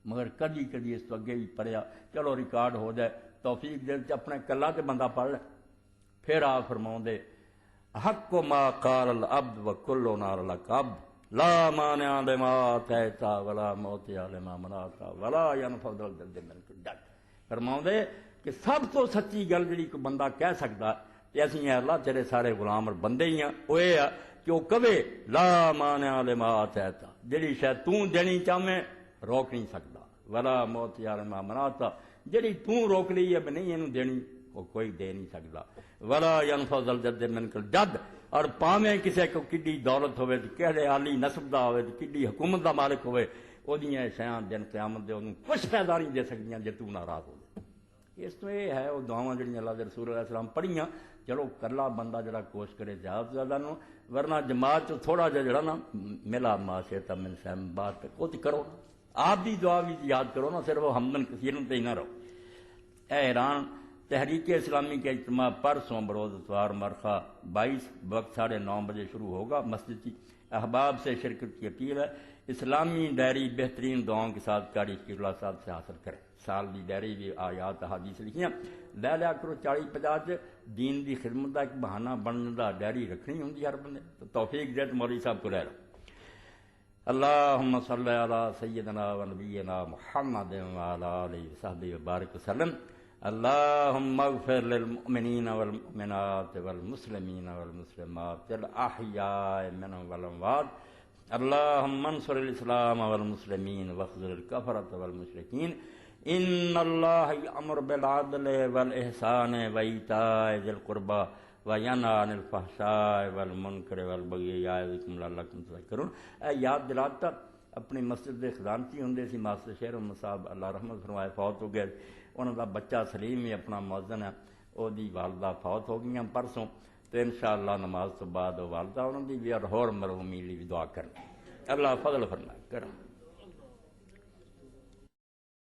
مگر کدی کدی اس تو اگے بھی پڑھیا، چلو ریکارڈ ہو جائے، توفیق دے اپنے کلا تے بندہ پڑھ لے۔ پھر آپ فرماؤں دے حق ما قال العبد وکلنا لک عبد لا مانع لما اعطیت ولا معطی لما منعت ولا ينفع ذا الجد منک الجد۔ فرماؤں دے کہ سب تو سچی گل جڑی کوئی بندہ کہہ سکتا تے اسی اے اللہ تیرے سارے غلام اور بندے ہی ہیں، وہ یہ ہے کہ وہ کہے لا مانع لما اعطیت جڑی شے تو دینی چاہے روک نہیں سکتا، ولا معطی لما منعت جڑی تو روک لی ہے نہیں اینوں دینی وہ کوئی دے نہیں سکتا، ولا ينفع ذا الجد منک الجد، اور پاویں کسے کو کڈی دولت ہوئے کہڑے عالی نسب دا ہوئے کڈی حکومت دا مالک ہوئے اودیاں شیاں دن قیامت دے انہوں کچھ فائدہ نہیں دے سکدیاں جے تو ناراض ہو۔ اس تو یہ ہے وہ دعاواں جڑیاں اللہ کے رسول علیہ السلام پڑھیاں، چلو کرلا بندہ جڑا کوشش کرے زیادہ سے زیادہ نو، ورنہ جماعت چ تھوڑا جا جڑا نا ملا ما شئت من شیء بعد وہ تو کرو، آپ بھی دعا بھی یاد کرو نا، صرف وہ حمدن کثیرن تے ہی نہ رہو۔ اے ایران تحریک اسلامی کے اجتماع پرسوں بروز اتوار مرخہ 22 وقت 9:30 بجے شروع ہوگا، مسجد کی احباب سے شرکت کی اپیل ہے۔ اسلامی ڈائری بہترین دعاؤں کے ساتھ قاری شکیب اللہ صاحب سے حاصل کریں، سال دی ڈائری بھی آیات حدیث لکھیاں لے لیا کرو 40-50 دین دی خدمت کا ایک بہانہ بننے کا ڈائری رکھنی ہوندی ہر بندے، تو توفیق دے تو مولوی صاحب کو لے لو۔ اللہم صلی علی سیدنا و نبینا محمد وعلی آلہ وصحبہ وبارک وسلم۔ اللہم اغفر للمؤمنین والمؤمنات والمسلمین والمسلمات الاحیاء منهم والاموات، اللہم انصر الاسلام والمسلمین واخذل الکفرۃ والمشرکین، ان اللہ یأمر بالعدل والاحسان وایتاء ذی القربى وینہی عن الفحشاء والمنکر والبغی یعظکم لعلکم تذکرون۔ اے یاد دلاتا اپنی مسجد دے خزانچی ہوندے سی ماسٹر شہر محمد صاحب اللہ رحمت فرمائے فوت ہو گئے، انہوں دا بچہ سلیم ہی اپنا مؤذن ہے، وہ دی والدہ فوت ہو گئی پرسوں، تو انشاءاللہ نماز تو بعد والدہ انہوں دی بھی اور مرحومی لی بھی دعا کریں، اللہ فضل فرمائے کریں۔